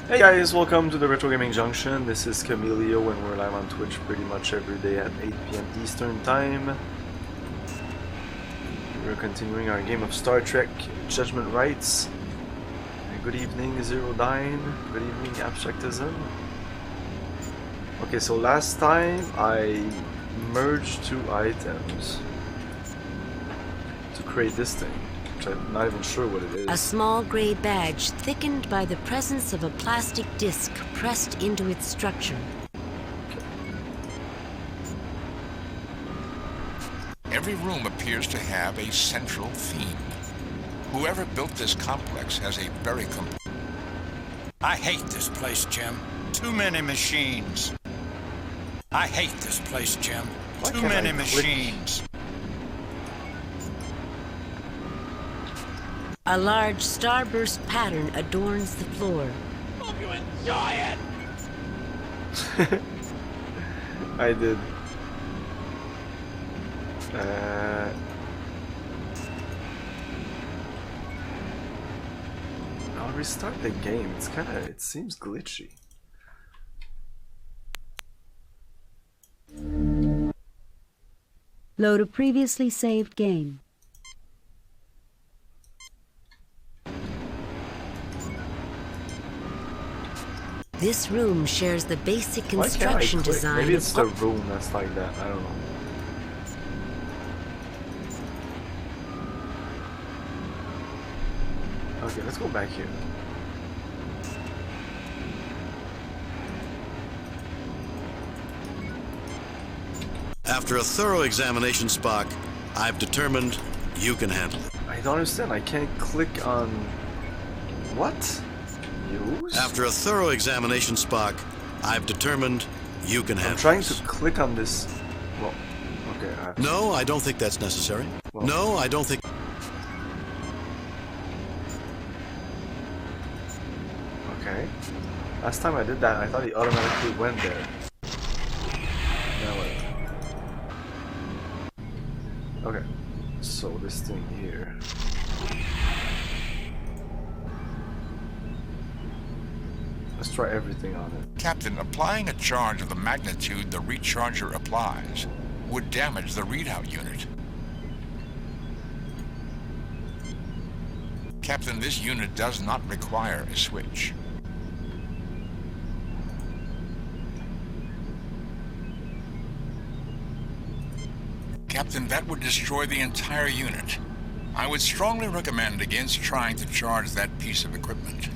Hey guys, welcome to the Retro Gaming Junction. This is Camilio and we're live on Twitch pretty much every day at 8 PM Eastern Time. We're continuing our game of Star Trek Judgment Rites. Good evening, Zero Dine. Good evening, Abstractism. Okay, so last time I merged two items to create this thing. I'm not even sure what it is. A small gray badge thickened by the presence of a plastic disc pressed into its structure. Every room appears to have a central theme. Whoever built this complex has a very I hate this place, Jim. Too many machines. I hate this place, Jim. Too many machines. A large starburst pattern adorns the floor. Hope you enjoy it! I did. I'll restart the game. It seems glitchy. Load a previously saved game. This room shares the basic construction design. Maybe it's the room that's like that. I don't know. Okay, let's go back here. After a thorough examination, Spock, I've determined you can handle it. I don't understand. I can't click on... What? Use? After a thorough examination, Spock, I've determined you can handle it. I'm trying to click on this... Well, okay. No, I don't think that's necessary. Well, no, I don't think... Okay. Last time I did that, I thought he automatically went there. Now what? Okay. So this thing here. Let's try everything on it. Captain, applying a charge of the magnitude the recharger applies would damage the readout unit. Captain, this unit does not require a switch. Captain, that would destroy the entire unit. I would strongly recommend against trying to charge that piece of equipment.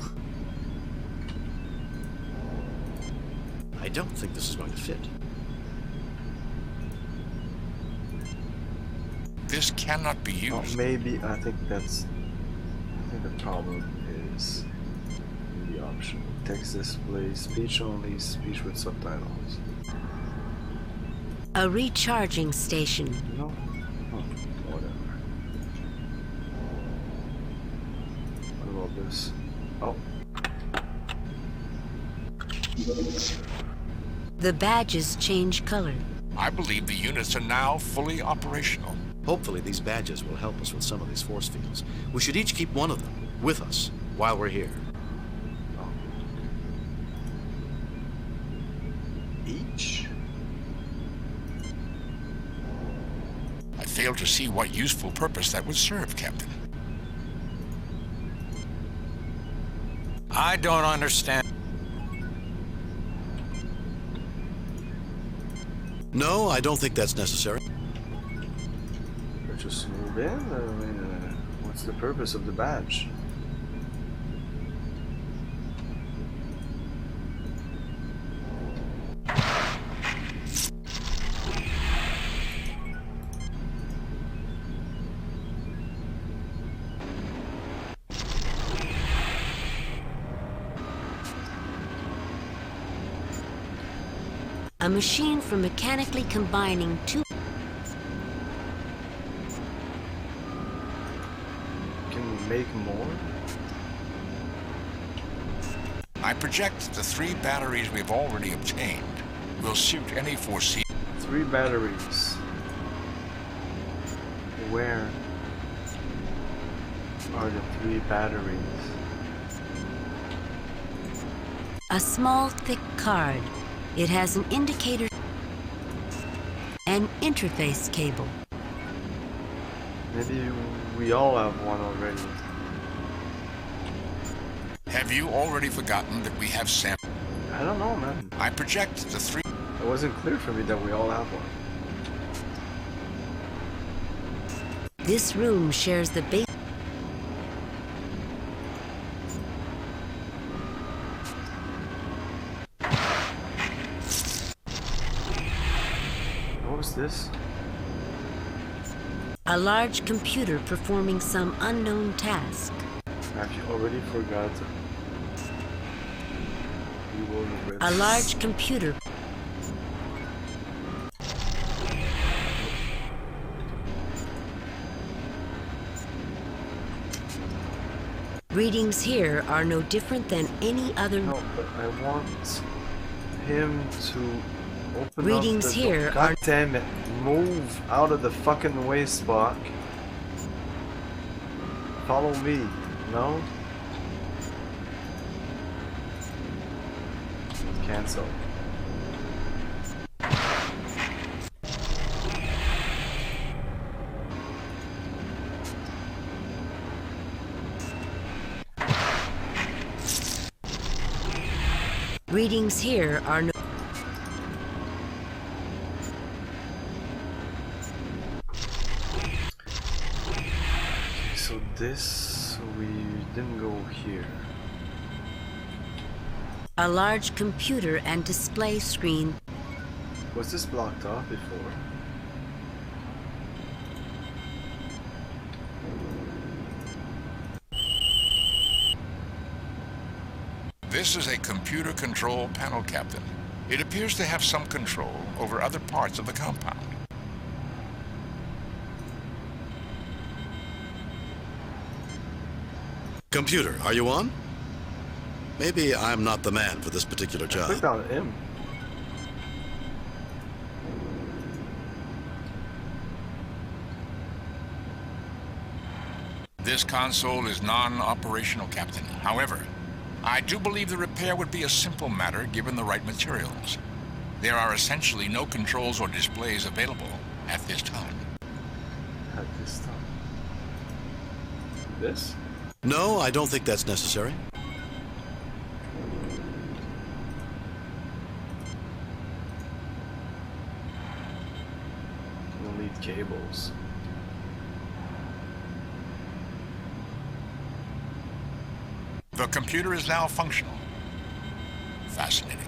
I don't think this is going to fit. This cannot be used. Oh, maybe, I think the problem is in the option. Text display, speech only, speech with subtitles. A recharging station. No? Oh, whatever. What about this? Oh. The badges change color. I believe the units are now fully operational. Hopefully these badges will help us with some of these force fields. We should each keep one of them with us while we're here. Oh. Each? I fail to see what useful purpose that would serve, Captain. I don't understand. No, I don't think that's necessary. Let's just move in. I mean, what's the purpose of the badge? A machine for mechanically combining two... Can we make more? I project the 3 batteries we've already obtained will suit any foreseen. 3 batteries. Where are the 3 batteries? A small, thick card. It has an indicator and interface cable. Maybe we all have one already. Have you already forgotten that we have Sam? I don't know, man. I project the three. It wasn't clear for me that we all have one. This room shares the base. What was this? A large computer performing some unknown task. Have you already forgotten? You will regret A it. large computer. Readings here are no different than any other. No, but I want him to open Readings up the here door. God damn it. Move out of the fucking way, Spock. Follow me. No? Cancel. Readings here are no. So this, we didn't go here. A large computer and display screen. Was this blocked off before? This is a computer control panel, Captain. It appears to have some control over other parts of the compound. Computer, are you on? Maybe I'm not the man for this particular I job. clicked on him. This console is non-operational, Captain. However, I do believe the repair would be a simple matter given the right materials. There are essentially no controls or displays available at this time. At this time. This? No, I don't think that's necessary. We'll need cables. The computer is now functional. Fascinating.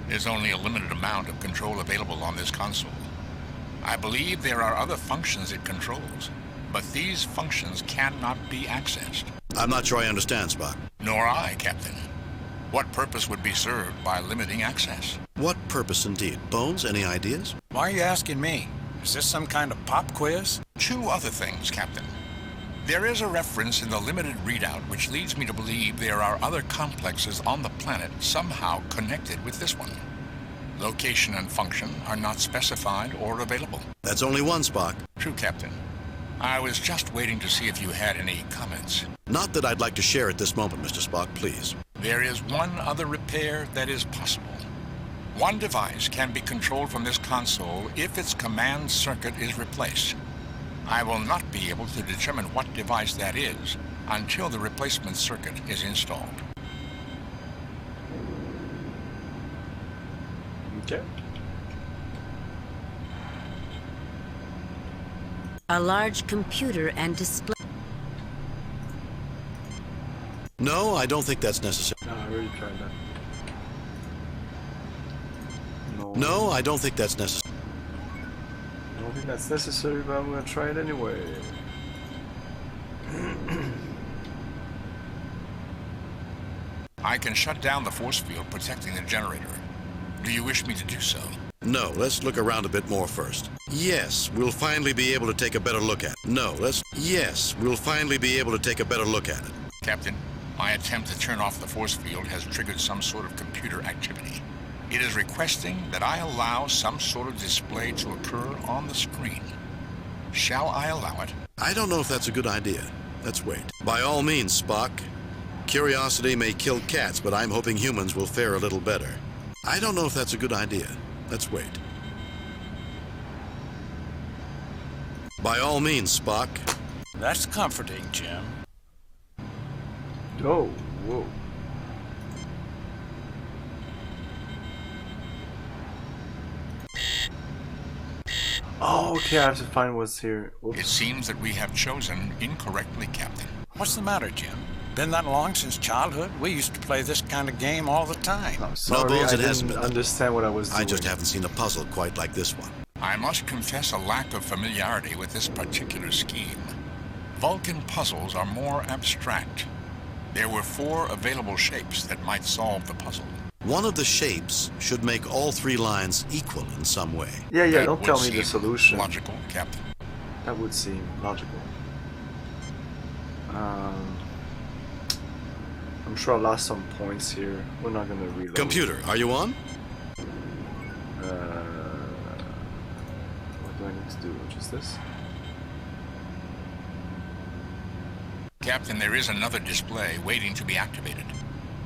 There's only a limited amount of control available on this console. I believe there are other functions it controls, but these functions cannot be accessed. I'm not sure I understand, Spock. Nor I, Captain. What purpose would be served by limiting access? What purpose indeed? Bones, any ideas? Why are you asking me? Is this some kind of pop quiz? Two other things, Captain. There is a reference in the limited readout which leads me to believe there are other complexes on the planet somehow connected with this one. Location and function are not specified or available. That's only one, Spock. True, Captain. I was just waiting to see if you had any comments. Not that I'd like to share at this moment, Mr. Spock, please. There is one other repair that is possible. One device can be controlled from this console if its command circuit is replaced. I will not be able to determine what device that is until the replacement circuit is installed. Okay. A large computer and display. No, I don't think that's necessary. No, I already tried that. No. No, I don't think that's necessary. I don't think that's necessary, but I'm gonna try it anyway. I can shut down the force field protecting the generator. Do you wish me to do so? No, let's look around a bit more first. Yes, we'll finally be able to take a better look at it. No, Yes, we'll finally be able to take a better look at it. Captain, my attempt to turn off the force field has triggered some sort of computer activity. It is requesting that I allow some sort of display to occur on the screen. Shall I allow it? I don't know if that's a good idea. Let's wait. By all means, Spock. Curiosity may kill cats, but I'm hoping humans will fare a little better. I don't know if that's a good idea. Let's wait. By all means, Spock. That's comforting, Jim. Oh, whoa. Oh, okay, I have to find what's here. Oops. It seems that we have chosen incorrectly, Captain. What's the matter, Jim? Been that long since childhood? We used to play this kind of game all the time. No, sorry, Bones, I it hasn't didn't been- understand what I was doing. I just haven't seen a puzzle quite like this one. I must confess a lack of familiarity with this particular scheme. Vulcan puzzles are more abstract. There were 4 available shapes that might solve the puzzle. One of the shapes should make all 3 lines equal in some way. Yeah, That don't would tell me the seem solution. Logical, Captain. That would seem logical. I'm sure I lost some points here. We're not gonna reload. Computer, are you on? What do I need to do? Just this? Captain, there is another display waiting to be activated.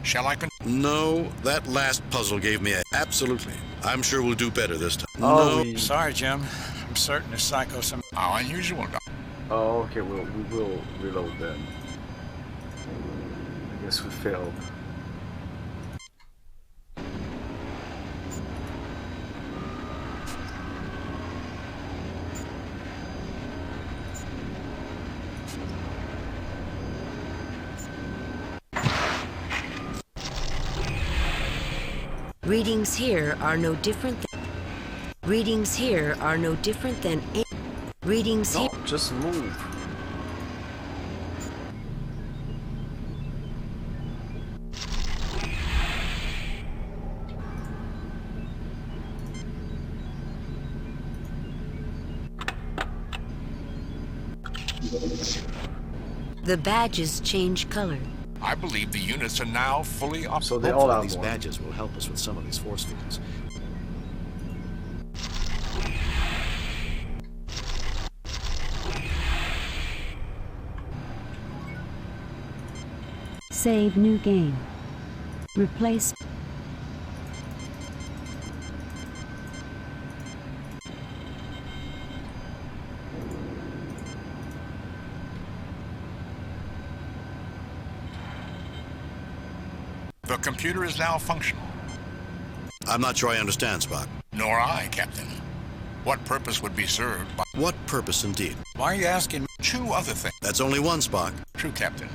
Shall I No, that last puzzle gave me a... Absolutely. I'm sure we'll do better this time. Oh, No. we... Sorry, Jim. I'm certain it's psychosom. How unusual, Doc. Oh, okay, well, we will reload then. I guess we failed. Readings here are no different than... Readings here are no different than... Readings No, here... just move. The badges change color. I believe the units are now fully up. So they all have These one. badges will help us with some of these force fields. Save new game. Replace. The computer is now functional. I'm not sure I understand, Spock. Nor I, Captain. What purpose would be served by What purpose indeed? Why are you asking me? 2 other things? That's only one, Spock. True, Captain.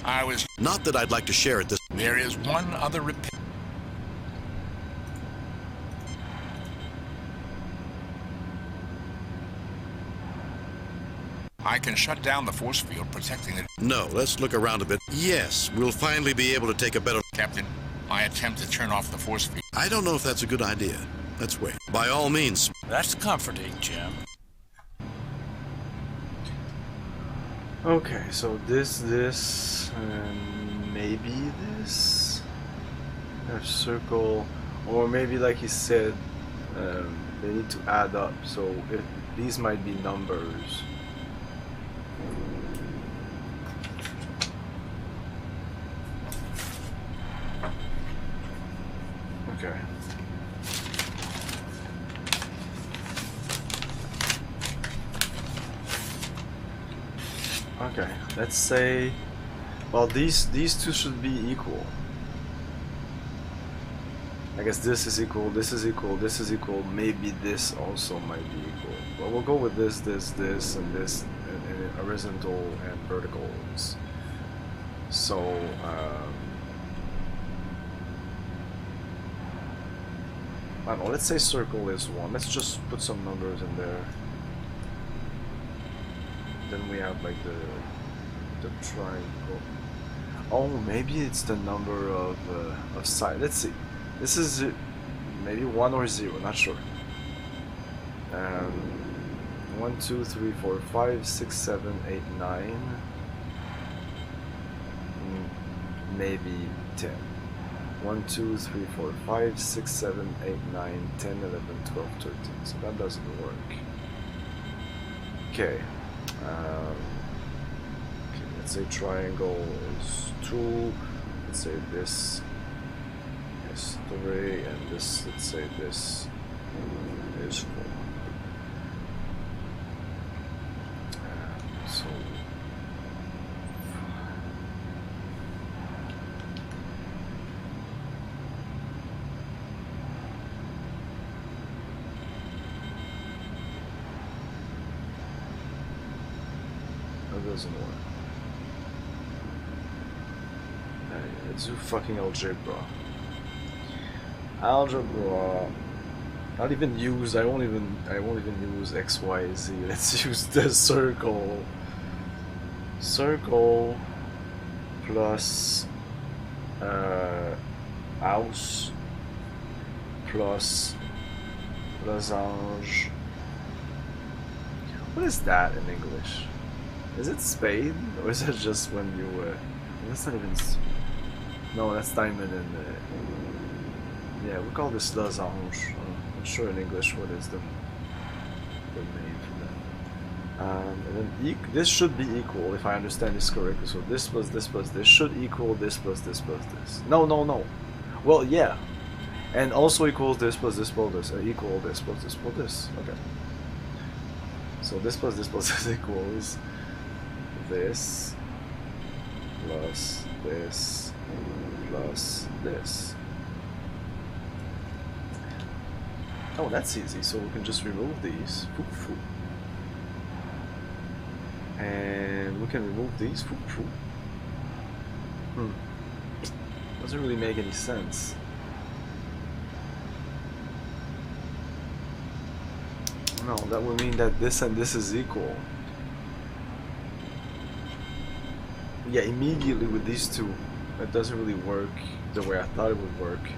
I was... Not that I'd like to share it this... There is one other repair. I can shut down the force field protecting it. No, let's look around a bit. Yes, we'll finally be able to take a better... Captain, my attempt to turn off the force field. I don't know if that's a good idea. Let's wait. By all means. That's comforting, Jim. Okay, so this, and maybe this. A circle, or maybe like he said, they need to add up. So these might be numbers. Okay. Okay, let's say, well, these 2 should be equal. I guess this is equal, this is equal, this is equal, maybe this also might be equal. But we'll go with this, and this, and horizontal and verticals. So, I don't know, let's say circle is 1. Let's just put some numbers in there. Then we have like the triangle. Oh, maybe it's the number of sides. Let's see. This is maybe 1 or 0. Not sure. 1, 2, 3, 4, 5, 6, 7, 8, 9. Maybe 10. 1, 2, 3, 4, 5, 6, 7, 8, 9, 10, 11, 12, 13. So that doesn't work. Okay. Okay, let's say triangle is 2, let's say this is 3, and this, let's say this is 4. So that doesn't work. Let's do fucking algebra. Algebra. Not even use. I won't even use X, Y, Z. Let's use the circle. Circle plus house plus losange. What is that in English? Is it spade, or is it just when you? That's not even. No, that's diamond and. Yeah, we call this losange. I'm not sure in English what is the name for that. And then this should be equal if I understand this correctly. So this plus this plus this should equal this plus this plus this. No, no, no. Well, yeah, and also equals this plus this plus this. Equal this plus this plus this. Okay. So this plus this plus this equals this plus this plus this. Oh, that's easy. So we can just remove these. And we can remove these. Doesn't really make any sense. No, that would mean that this and this is equal. Yeah, immediately with these two, it doesn't really work the way I thought it would work.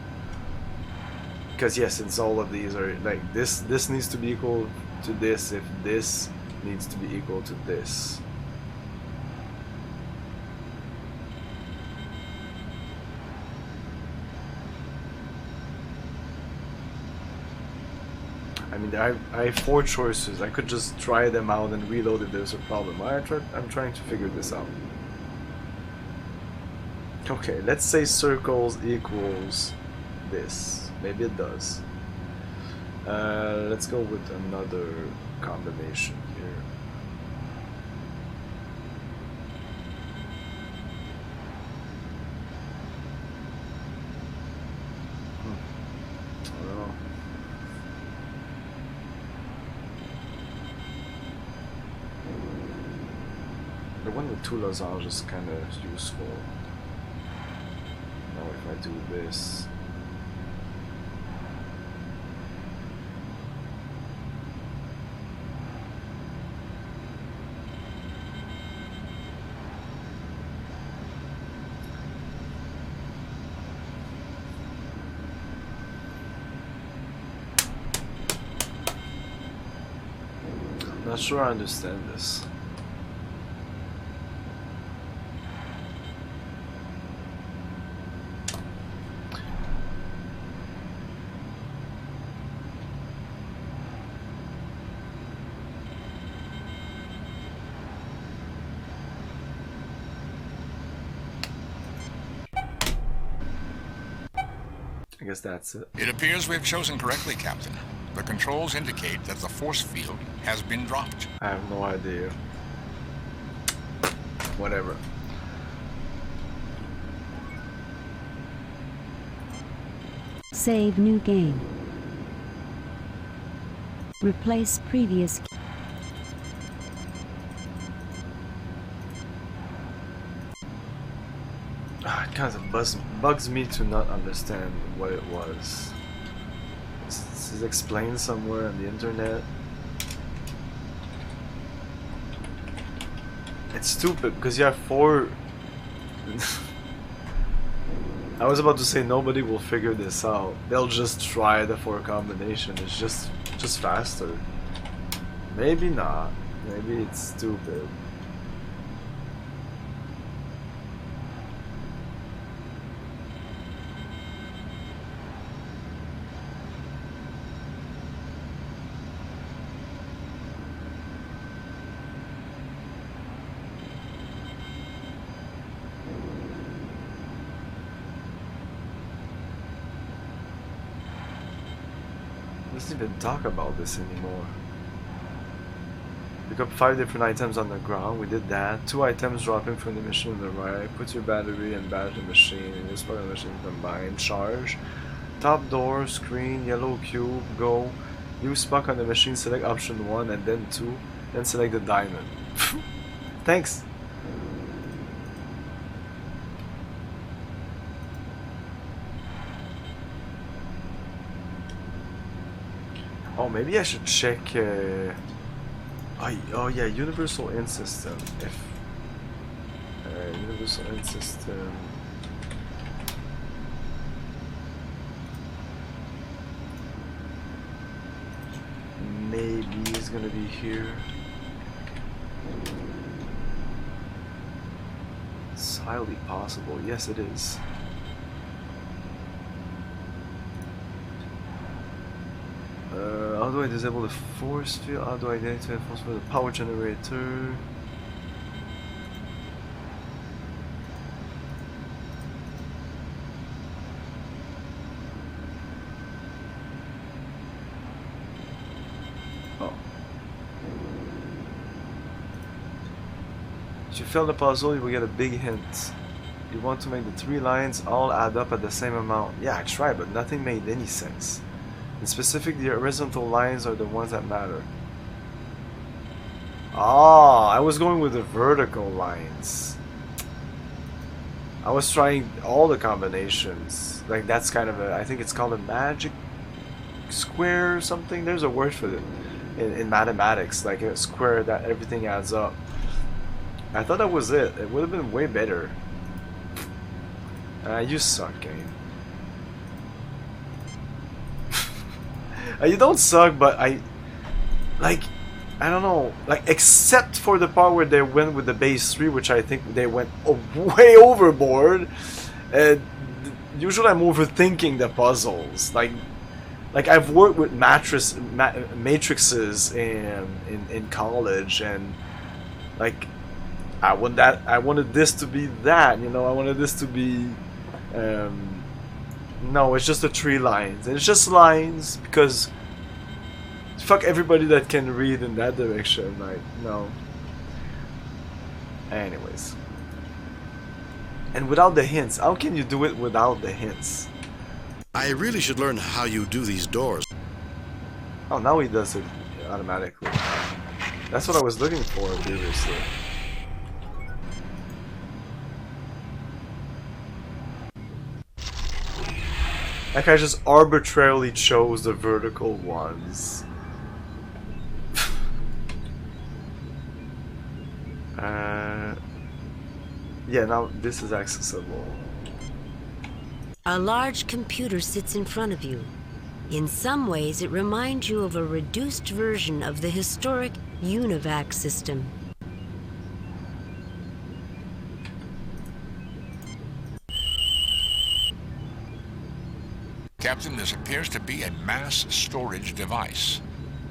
Because yes, since all of these are like this needs to be equal to this if this needs to be equal to this. I mean, I have 4 choices. I could just try them out and reload if there's a problem. I'm trying to figure this out. Okay, let's say circles equals this. Maybe it does. Let's go with another combination here. I don't know. The one with 2 losanges is kind of useful. Now if I do this. Not sure I understand this. I guess that's it. It appears we've chosen correctly, Captain. The controls indicate that the force field has been dropped. I have no idea. Whatever. Save new game. Replace previous. It kind of bugs me to not understand what it was. Is it explained somewhere on the internet? It's stupid because you have 4. I was about to say nobody will figure this out. They'll just try the 4 combination. It's just faster. Maybe not. Maybe it's stupid. Doesn't even talk about this anymore. Pick up 5 different items on the ground. We did that. 2 items dropping from the machine on the right. Put your battery and badge the machine. And this part of the machine combined. Charge. Top door, screen, yellow cube, go. Use Spock on the machine, select option 1 and then 2. Then select the diamond. Thanks. Oh, maybe I should check. Oh yeah, universal in system. If universal in system. Maybe it's gonna be here. It's highly possible. Yes, it is. How do I disable the force field? How do I identify the force field? The power generator. Oh. If you fail the puzzle, you will get a big hint. You want to make the 3 lines all add up at the same amount. Yeah, I tried, but nothing made any sense. In specific, the horizontal lines are the ones that matter. Ah, I was going with the vertical lines. I was trying all the combinations. Like that's kind of a, I think it's called a magic square or something. There's a word for it in mathematics, like a square that everything adds up. I thought that was it. It would have been way better. You suck, game. You don't suck, but I don't know, like except for the part where they went with the base 3, which I think they went way overboard. Usually I'm overthinking the puzzles. Like I've worked with matrices in college, and like I wanted this to be that, you know, I wanted this to be. No, it's just the 3 lines. It's just lines because fuck everybody that can read in that direction. Like, no. Anyways. And without the hints, how can you do it without the hints? I really should learn how you do these doors. Oh, now he does it automatically. That's what I was looking for previously. Like I just arbitrarily chose the vertical ones. Yeah, now this is accessible. A large computer sits in front of you. In some ways, it reminds you of a reduced version of the historic UNIVAC system. Captain, this appears to be a mass storage device.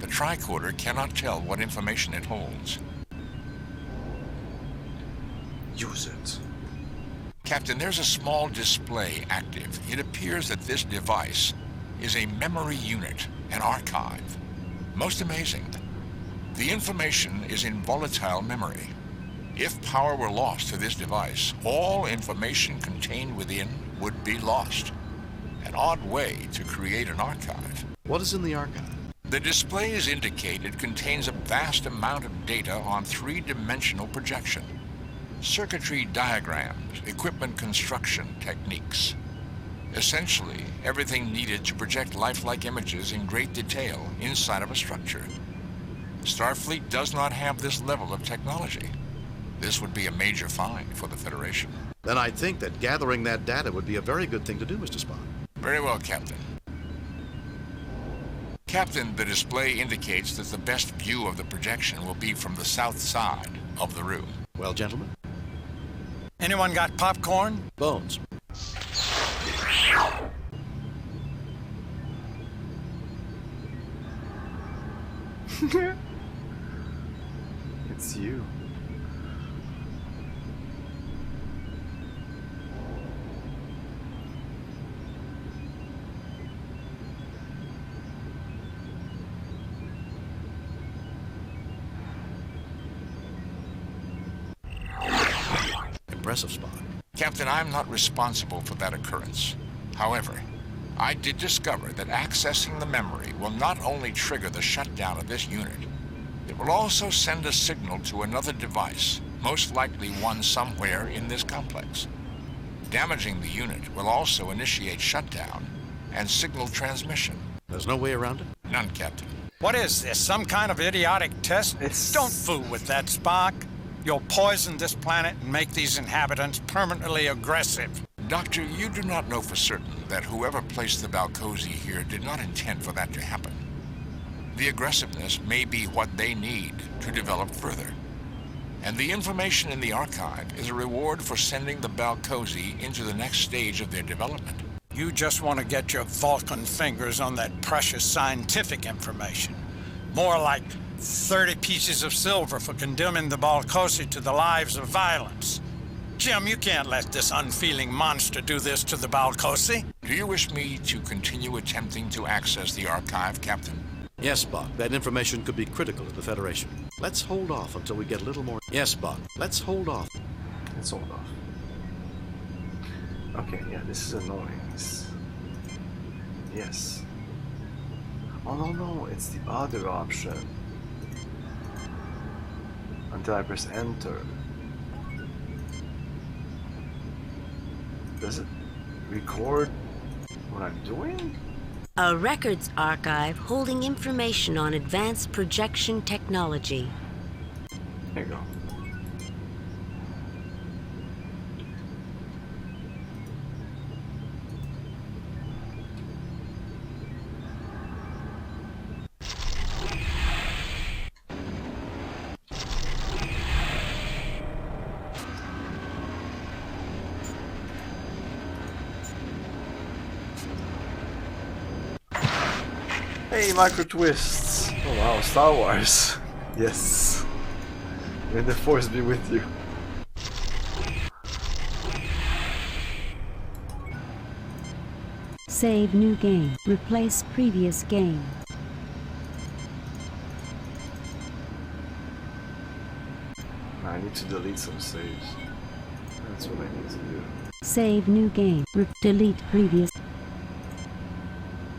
The tricorder cannot tell what information it holds. Use it. Captain, there's a small display active. It appears that this device is a memory unit, an archive. Most amazing. The information is in volatile memory. If power were lost to this device, all information contained within would be lost. An odd way to create an archive. What is in the archive? The displays indicate it contains a vast amount of data on 3-dimensional projection. Circuitry diagrams, equipment construction techniques. Essentially, everything needed to project lifelike images in great detail inside of a structure. Starfleet does not have this level of technology. This would be a major find for the Federation. Then I think that gathering that data would be a very good thing to do, Mr. Spock. Very well, Captain. Captain, the display indicates that the best view of the projection will be from the south side of the room. Well, gentlemen? Anyone got popcorn? Bones. It's you. impressive, Spock. Captain, I'm not responsible for that occurrence. However, I did discover that accessing the memory will not only trigger the shutdown of this unit, it will also send a signal to another device, most likely one somewhere in this complex. Damaging the unit will also initiate shutdown and signal transmission. There's no way around it? None, Captain. What is this, some kind of idiotic test? Don't fool with that, Spock. You'll poison this planet and make these inhabitants permanently aggressive. Doctor, you do not know for certain that whoever placed the Balcosi here did not intend for that to happen. The aggressiveness may be what they need to develop further. And the information in the archive is a reward for sending the Balcosi into the next stage of their development. You just want to get your Vulcan fingers on that precious scientific information. More like 30 pieces of silver for condemning the Balcosi to the lives of violence. Jim, you can't let this unfeeling monster do this to the Balcosi. Do you wish me to continue attempting to access the archive, Captain? Yes, Spock. That information could be critical to the Federation. Let's hold off until we get a little more... Yes, Spock. Let's hold off. Let's hold off. Okay, yeah, this is annoying. Yes. Oh no, it's the other option. Until I press enter. Does it record what I'm doing? A records archive holding information on advanced projection technology. There you go. Hey, micro twists! Oh wow, Star Wars! Yes! May the Force be with you. Save new game. Replace previous game. I need to delete some saves. That's what I need to do. Save new game. Delete previous.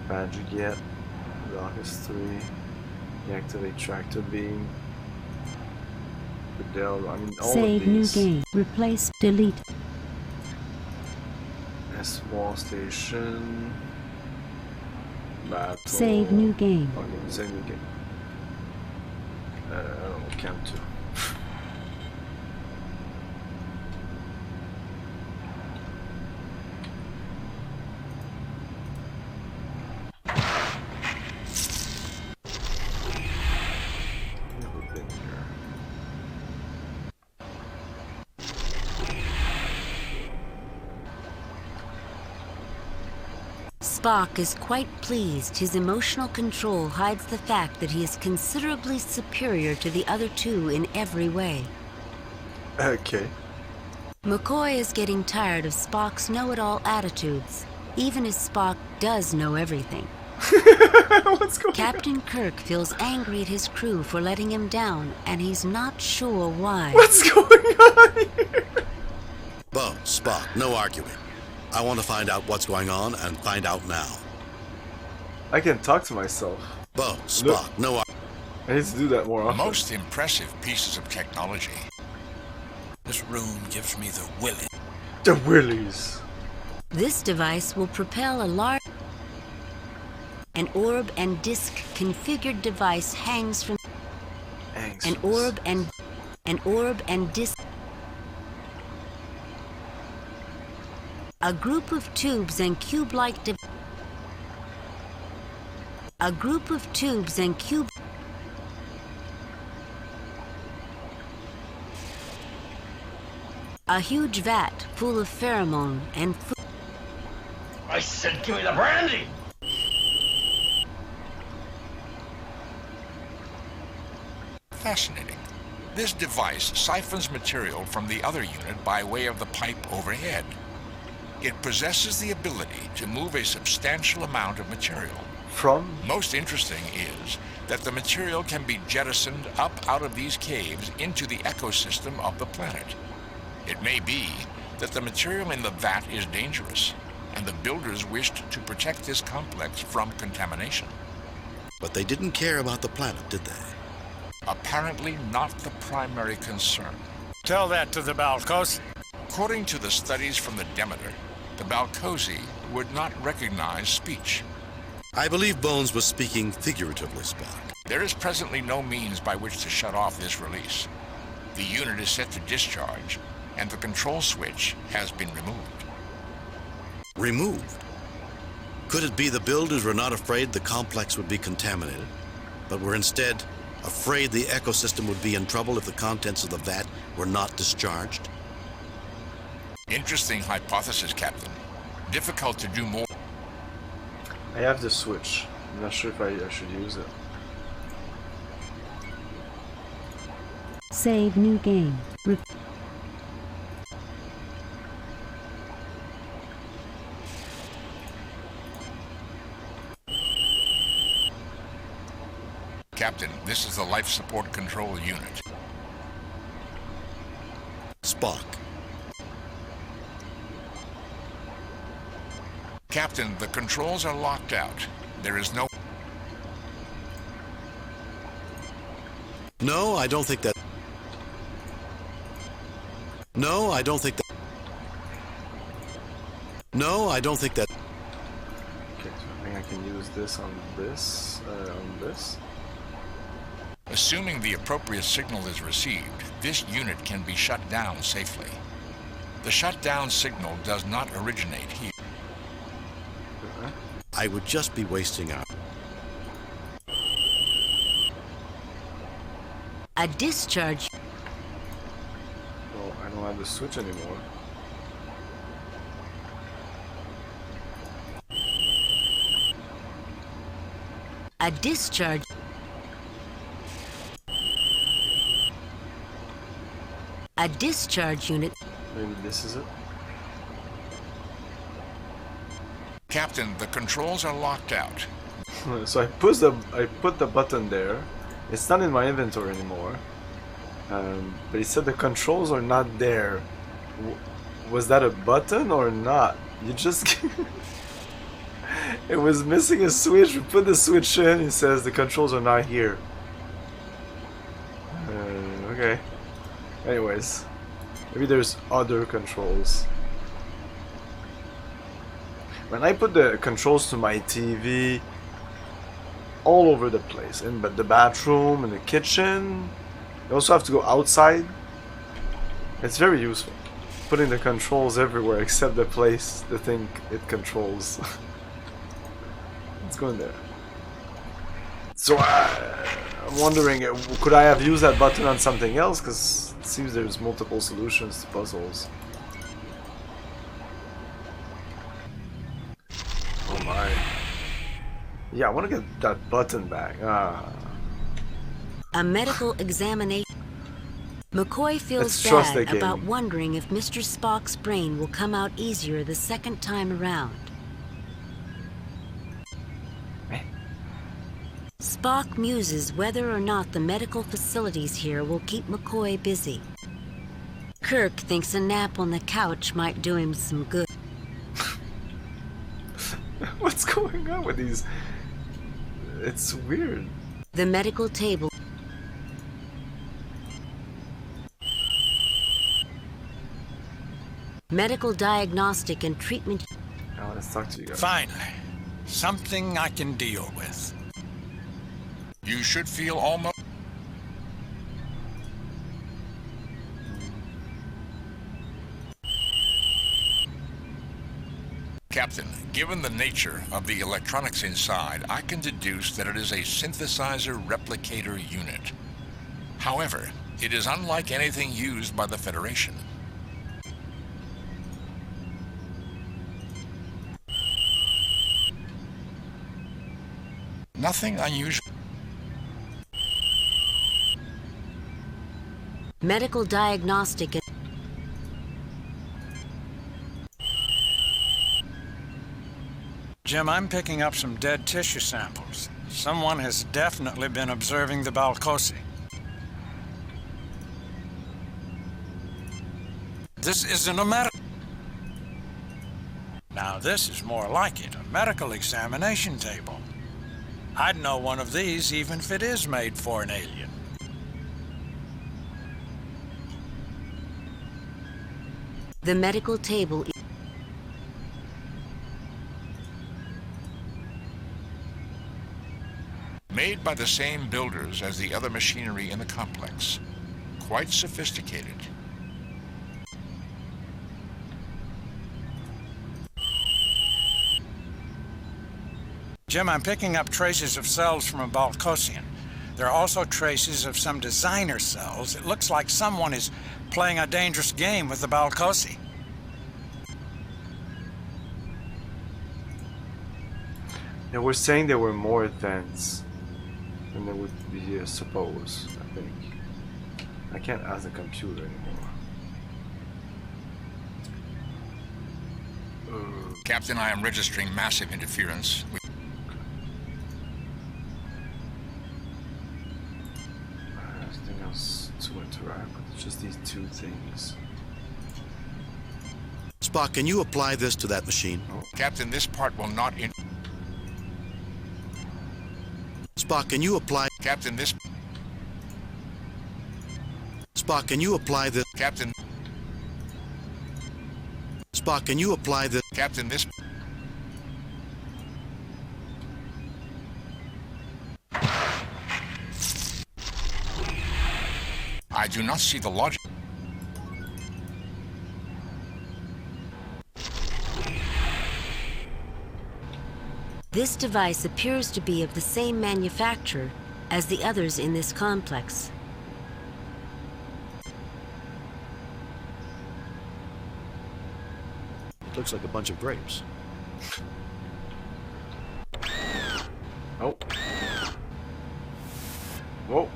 Badge get. Block history. Deactivate tractor beam. Bedell, I mean all Save of new these. game. Replace. Delete. Wall station. Battle. Save new game. Okay, save new game. I don't know, Cam 2. Never been here. Spock is quite pleased. His emotional control hides the fact that he is considerably superior to the other two in every way. Okay. McCoy is getting tired of Spock's know-it-all attitudes, even as Spock does know everything. What's going on? Captain Kirk feels angry at his crew for letting him down, and he's not sure why. What's going on here? Bo, Spock, no arguing. I want to find out what's going on and find out now. I can talk to myself. Bo, Spock, no arguing. I need to do that more often. Most impressive pieces of technology. This room gives me the willy. The Willies. This device will propel a large... An orb and disc configured device hangs from... An orb and disc... A group of tubes and cube-like A group of tubes and cube... A huge vat full of pheromone and food... I said give me the brandy! Fascinating. This device siphons material from the other unit by way of the pipe overhead. It possesses the ability to move a substantial amount of material. From? Most interesting is that the material can be jettisoned up out of these caves into the ecosystem of the planet. It may be that the material in the vat is dangerous, and the builders wished to protect this complex from contamination. But they didn't care about the planet, did they? Apparently not the primary concern. Tell that to the Balcos. According to the studies from the Demeter, the Balcosi would not recognize speech. I believe Bones was speaking figuratively, Spock. There is presently no means by which to shut off this release. The unit is set to discharge, and the control switch has been removed. Removed? Could it be the builders were not afraid the complex would be contaminated, but were instead afraid the ecosystem would be in trouble if the contents of the vat were not discharged? Interesting hypothesis, Captain. Difficult to do more. I have the switch. I'm not sure if I should use it. Save new game. Captain, this is the life support control unit. Spock. Captain, the controls are locked out. There is no... No, I don't think that... No, I don't think that... No, I don't think that... Okay, so I think I can use this on this, Assuming the appropriate signal is received, this unit can be shut down safely. The shutdown signal does not originate here. I would just be wasting our... A discharge. Well, I don't have the switch anymore. A discharge. A discharge unit. Maybe this is it. Captain, the controls are locked out. So I put the button there. It's not in my inventory anymore. But it said the controls are not there. Was that a button or not? You just... It was missing a switch. We put the switch in. It says the controls are not here. Okay. Anyways, maybe there's other controls. When I put the controls to my TV all over the place, in the bathroom, in the kitchen, you also have to go outside. It's very useful. Putting the controls everywhere except the place, the thing it controls. Let's go in there. So I'm wondering, could I have used that button on something else? Because it seems there's multiple solutions to puzzles. Oh my. Yeah, I want to get that button back. A medical examination. McCoy feels Let's trust bad that game. about wondering if Mr. Spock's brain will come out easier the second time around. Spock muses whether or not the medical facilities here will keep McCoy busy. Kirk thinks a nap on the couch might do him some good. What's going on with these? It's weird. The medical table. Medical diagnostic and treatment. Now let's talk to you guys. Finally, something I can deal with. You should feel almost... Captain, given the nature of the electronics inside, I can deduce that it is a synthesizer replicator unit. However, it is unlike anything used by the Federation. Nothing unusual. Medical diagnostic and Jim, I'm picking up some dead tissue samples. Someone has definitely been observing the Balcosi. This isn't a medical... Now this is more like it, a medical examination table. I'd know one of these even if it is made for an alien. The medical table. Made by the same builders as the other machinery in the complex. Quite sophisticated. Jim, I'm picking up traces of cells from a Balcosian. There are also traces of some designer cells. It looks like someone is playing a dangerous game with the Balcosi. They were saying they were more advanced than they would be supposed, I think. I can't ask the computer anymore. Captain, I am registering massive interference. Nothing else to interact with, just these two things. Spock, can you apply this to that machine? Oh. Captain, this part will not Spock, can you apply... Captain, this... Spock, can you apply this... Captain... Spock, can you apply this... Captain, this... I do not see the logic. This device appears to be of the same manufacturer as the others in this complex. It looks like a bunch of grapes. Oh. Whoa.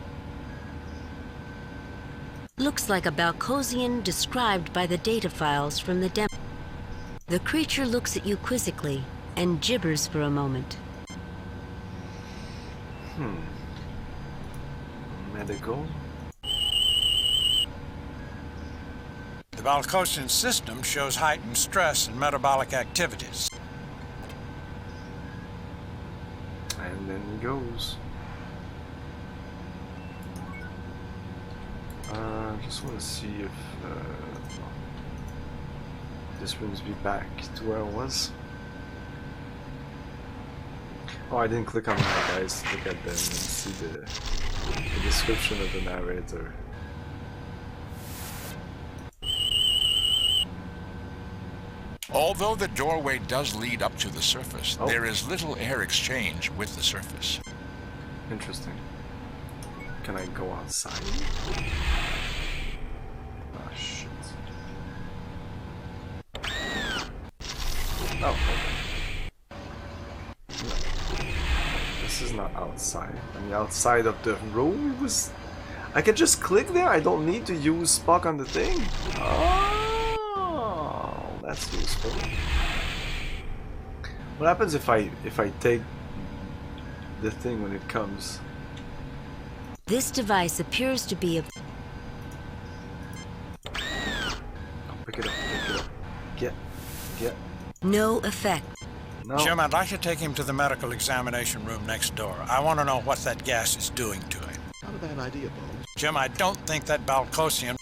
Looks like a Balcosian described by the data files from the demo. The creature looks at you quizzically and gibbers for a moment. Medical. The Balcosian system shows heightened stress and metabolic activities. And then he goes. I just want to see if this brings me back to where I was. Oh, I didn't click on that, guys. Look at them and see the description of the narrator. Although the doorway does lead up to the surface, there is little air exchange with the surface. Interesting. Can I go outside? Oh, shit. Oh, okay. No. This is not outside. I mean, outside of the room, it was... I can just click there? I don't need to use Spock on the thing? Oh, that's useful. What happens if I take the thing when it comes? This device appears to be of... Oh, pick it up, pick it up. Get. no effect. No. Jim, I'd like to take him to the medical examination room next door. I want to know what that gas is doing to him. Not a bad idea, Bones. Jim, I don't think that Balcosian...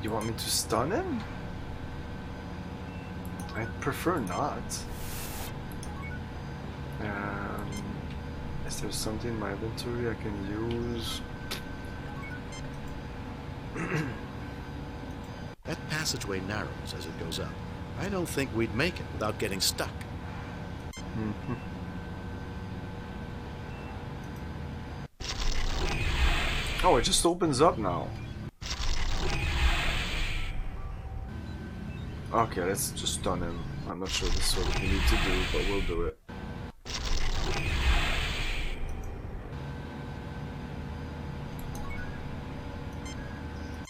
You want me to stun him? I'd prefer not. Is there something in my inventory I can use? That passageway narrows as it goes up. I don't think we'd make it without getting stuck. Oh, it just opens up now. Okay, let's just stun him. I'm not sure this is what we need to do, but we'll do it.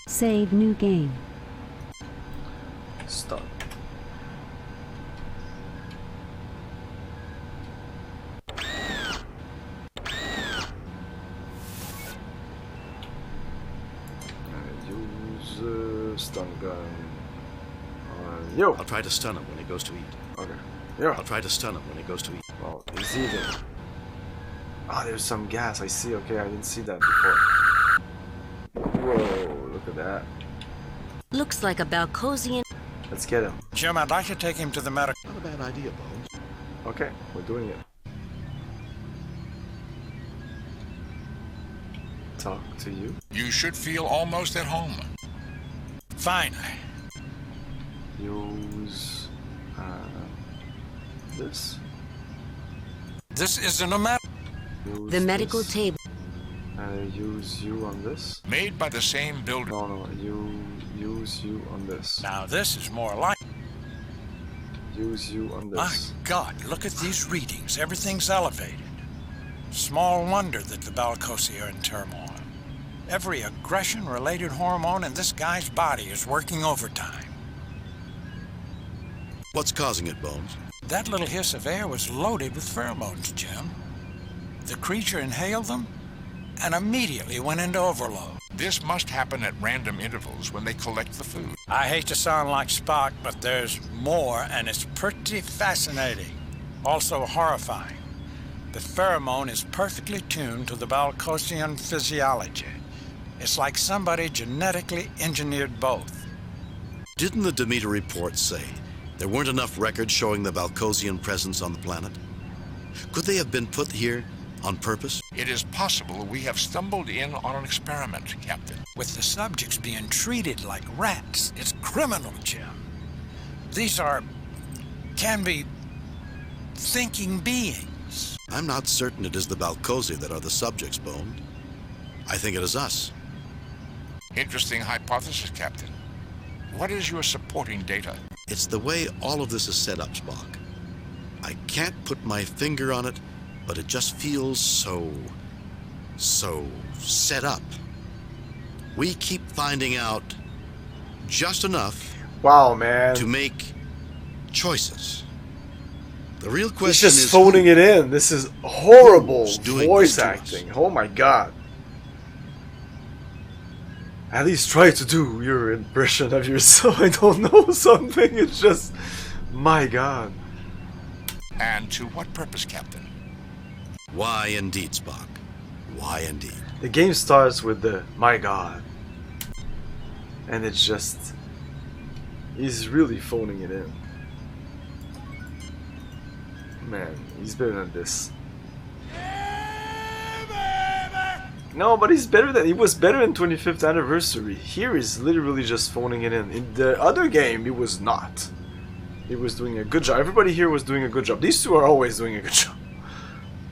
Save new game. Stun. Yo. I'll try to stun him when he goes to eat. Okay. Yo. I'll try to stun him when he goes to eat. Well, he's eating. Ah, there's some gas. I see. Okay, I didn't see that before. Whoa, look at that. Looks like a Balcosian. Let's get him. Jim, I'd like to take him to the medical. Not a bad idea, Bones. Okay, we're doing it. Talk to you. You should feel almost at home. Fine. Use this. This isn't a matter. Use The medical this. table. Use you on this. Made by the same builder. No, you use you on this. Now this is more like. Use you on My this. God, look at these readings. Everything's elevated. Small wonder that the Balcosi are in turmoil. Every aggression-related hormone in this guy's body is working overtime. What's causing it, Bones? That little hiss of air was loaded with pheromones, Jim. The creature inhaled them and immediately went into overload. This must happen at random intervals when they collect the food. I hate to sound like Spock, but there's more, and it's pretty fascinating. Also horrifying. The pheromone is perfectly tuned to the Balcosian physiology. It's like somebody genetically engineered both. Didn't the Demeter report say there weren't enough records showing the Balcosian presence on the planet? Could they have been put here on purpose? It is possible we have stumbled in on an experiment, Captain. With the subjects being treated like rats, it's criminal, Jim. These can be thinking beings. I'm not certain it is the Balcosi that are the subjects, Bone. I think it is us. Interesting hypothesis, Captain. What is your supporting data? It's the way all of this is set up, Spock. I can't put my finger on it, but it just feels so set up. We keep finding out just enough Wow, man. to make choices. The real He's question just is phoning it in. This is horrible who's doing voice this to acting. Oh my god. At least try to do your impression of yourself. I don't know something. It's just, my god. And to what purpose, Captain? why indeed, Spock. Why indeed. The game starts with the my god. And it's just, he's really phoning it in. Man, he's better than this. No, but he's better than, he was better in 25th anniversary. Here he's literally just phoning it in. In the other game, he was not. He was doing a good job. Everybody here was doing a good job. These two are always doing a good job.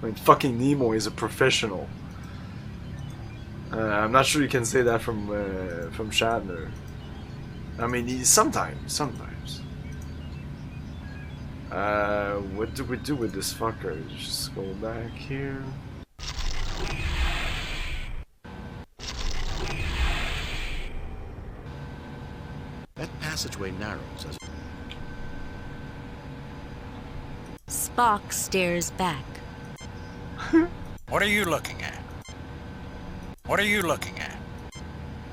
I mean, fucking Nemo is a professional. I'm not sure you can say that from Shatner. I mean, sometimes. What do we do with this fucker? Just go back here. That passageway narrows as Spock stares back. What are you looking at? What are you looking at?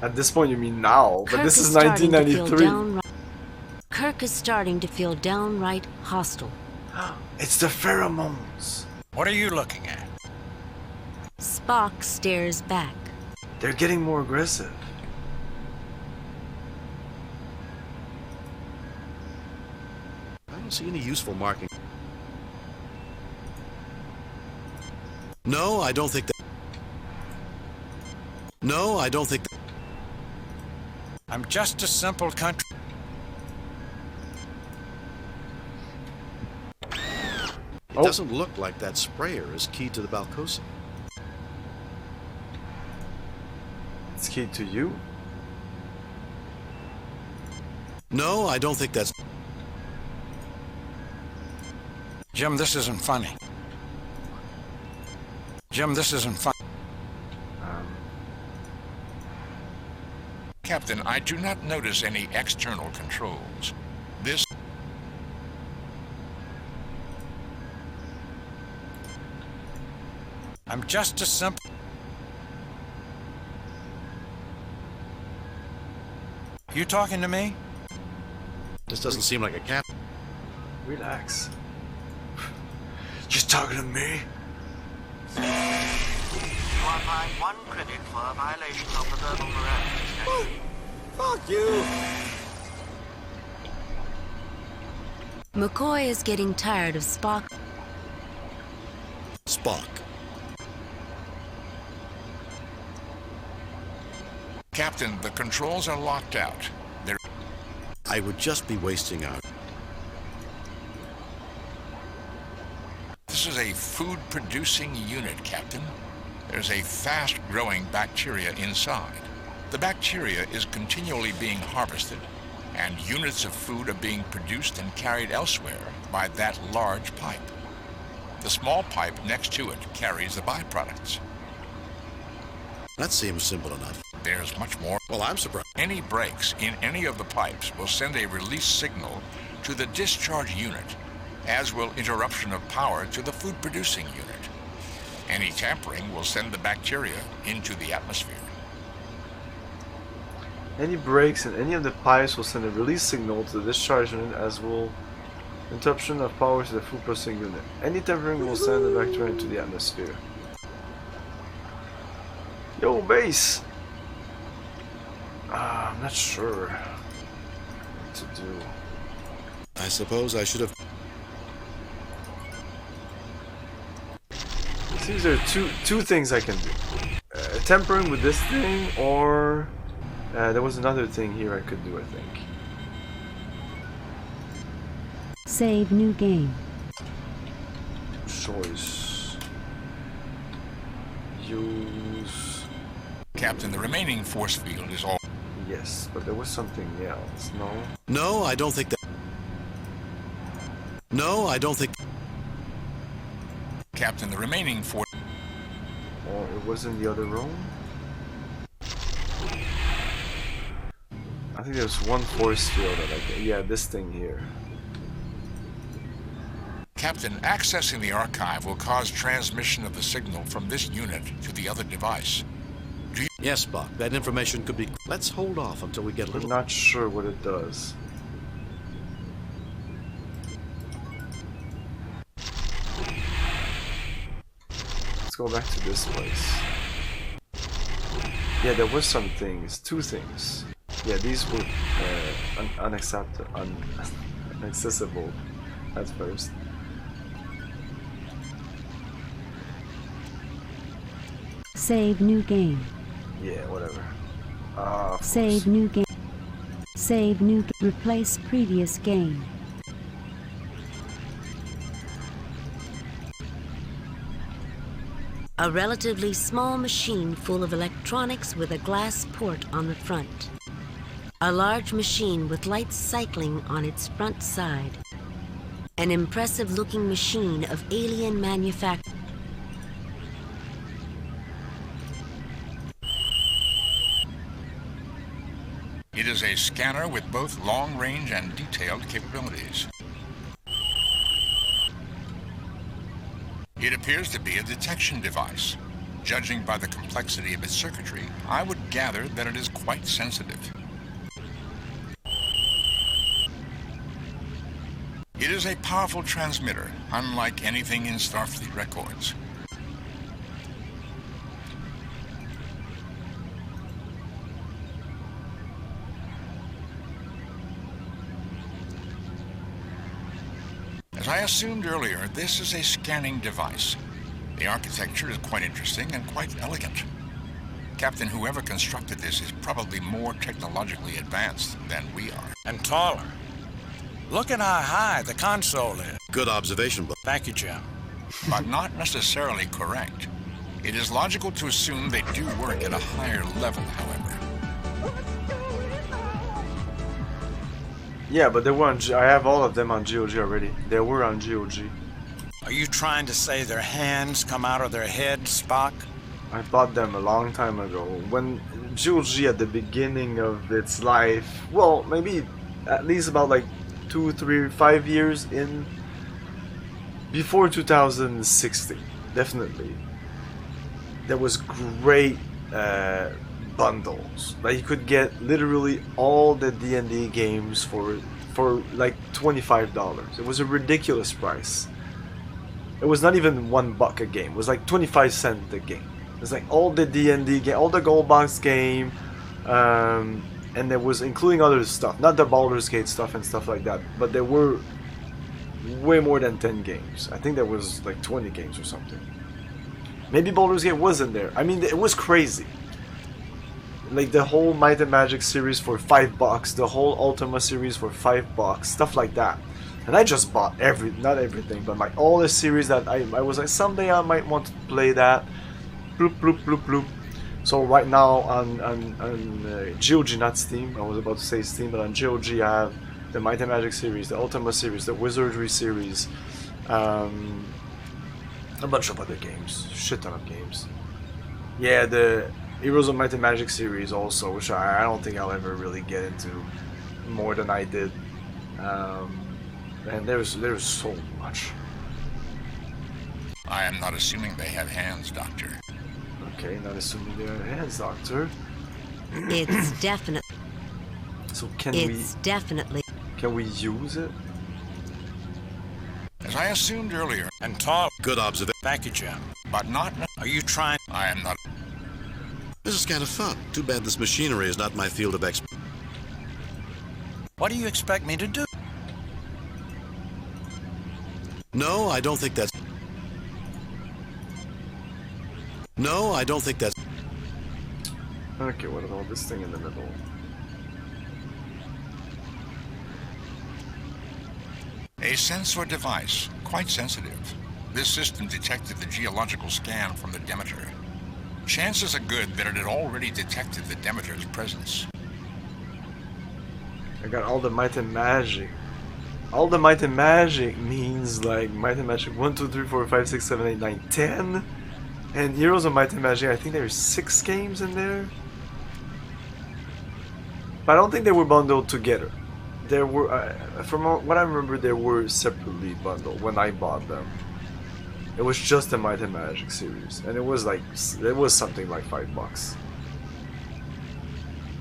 At this point, you mean now, but Kirk this is starting to feel 1993. Kirk is starting to feel downright hostile. It's the pheromones. What are you looking at? Spock stares back. They're getting more aggressive. I don't see any useful marking. No, I don't think that. No, I don't think that. I'm just a simple country. It doesn't look like that sprayer is keyed to the Balcosi. It's key to you. No, I don't think that's. Jim, this isn't funny. Jim, this isn't funny. Captain, I do not notice any external controls. This... I'm just a simple... You talking to me? This doesn't seem like a cap. Relax. You talking to me? You are fined 1 credit for a violation of the verbal morality statute. Fuck you! McCoy is getting tired of Spock. Spock. Captain, the controls are locked out. I would just be wasting our... This is a food-producing unit, Captain. There's a fast-growing bacteria inside. The bacteria is continually being harvested, and units of food are being produced and carried elsewhere by that large pipe. The small pipe next to it carries the byproducts. That seems simple enough. There's much more. Well, I'm surprised. Any breaks in any of the pipes will send a release signal to the discharge unit, as will interruption of power to the food-producing unit. Any tampering will send the bacteria into the atmosphere. Any breaks in any of the pipes will send a release signal to the discharge unit, as will interruption of power to the food processing unit. Any tampering will send the bacteria into the atmosphere. Yo, base! I'm not sure what to do. I suppose I should have... It seems there are two things I can do. Tampering with this thing, or... there was another thing here I could do, I think. Save new game. Choice. Use... Captain, the remaining force field is all... Yes, but there was something else, no? No, I don't think that... No, I don't think... Captain, the remaining force... Or it was in the other room? I think there's one force field that I can... Yeah, this thing here. Captain, accessing the archive will cause transmission of the signal from this unit to the other device. Yes, Spock, that information could be... Let's hold off until we get a I'm little... not sure what it does. Let's go back to this place. Yeah, there was some things, 2 things. Yeah, these were inaccessible at first. Save new game. Yeah, whatever. Save new game. Save new game. Replace previous game. A relatively small machine full of electronics with a glass port on the front. A large machine with lights cycling on its front side. An impressive-looking machine of alien manufacture. It is a scanner with both long-range and detailed capabilities. It appears to be a detection device. Judging by the complexity of its circuitry, I would gather that it is quite sensitive. It is a powerful transmitter, unlike anything in Starfleet records. As I assumed earlier, this is a scanning device. The architecture is quite interesting and quite elegant. Captain, whoever constructed this is probably more technologically advanced than we are. And taller. Look at how high the console is. Good observation, but... Thank you, Jim. But not necessarily correct. It is logical to assume they do work at a higher level, however. Yeah, but they were on I have all of them on GOG already. They were on GOG. Are you trying to say their hands come out of their head, Spock? I bought them a long time ago. When GOG at the beginning of its life, well, maybe at least about like 2, 3, 5 years in, before 2016, definitely. There was great bundles. Like you could get literally all the D&D games for like $25. It was a ridiculous price. It was not even $1 a game. It was like 25 cents a game. It's like all the D&D game, all the gold box game, and there was including other stuff, not the Baldur's Gate stuff and stuff like that, but there were way more than 10 games. I think there was like 20 games or something. Maybe Baldur's Gate wasn't there. I mean, it was crazy. Like the whole Might and Magic series for $5, the whole Ultima series for $5, stuff like that. And I just bought not everything, but like all the series that I was like, someday I might want to play that. Bloop, bloop, bloop, bloop. So right now on GOG, not Steam, I was about to say Steam, but on GOG I have the Might and Magic series, the Ultima series, the Wizardry series, a bunch of other games, shit ton of games. Yeah, the Heroes of Might and Magic series also, which I don't think I'll ever really get into more than I did. And there's so much. I am not assuming they have hands, Doctor. Okay, not assuming they have hands, Doctor. It's definitely. So can we use it? As I assumed earlier, And talk. Good observation. Thank you, Jim. but not. Are you trying? I am not. This is kind of fun. Too bad this machinery is not my field of expertise. What do you expect me to do? No, I don't think that's... No, I don't think that's... Okay, what about this thing in the middle? A sensor device, quite sensitive. This system detected the geological scan from the Demeter. Chances are good that it had already detected the Demeter's presence. I got all the Might and Magic. All the Might and Magic means like Might and Magic 1, 2, 3, 4, 5, 6, 7, 8, 9, 10. And Heroes of Might and Magic, I think there's 6 games in there. But I don't think they were bundled together. There were, from what I remember, they were separately bundled when I bought them. It was just the Might and Magic series, and it was something like $5.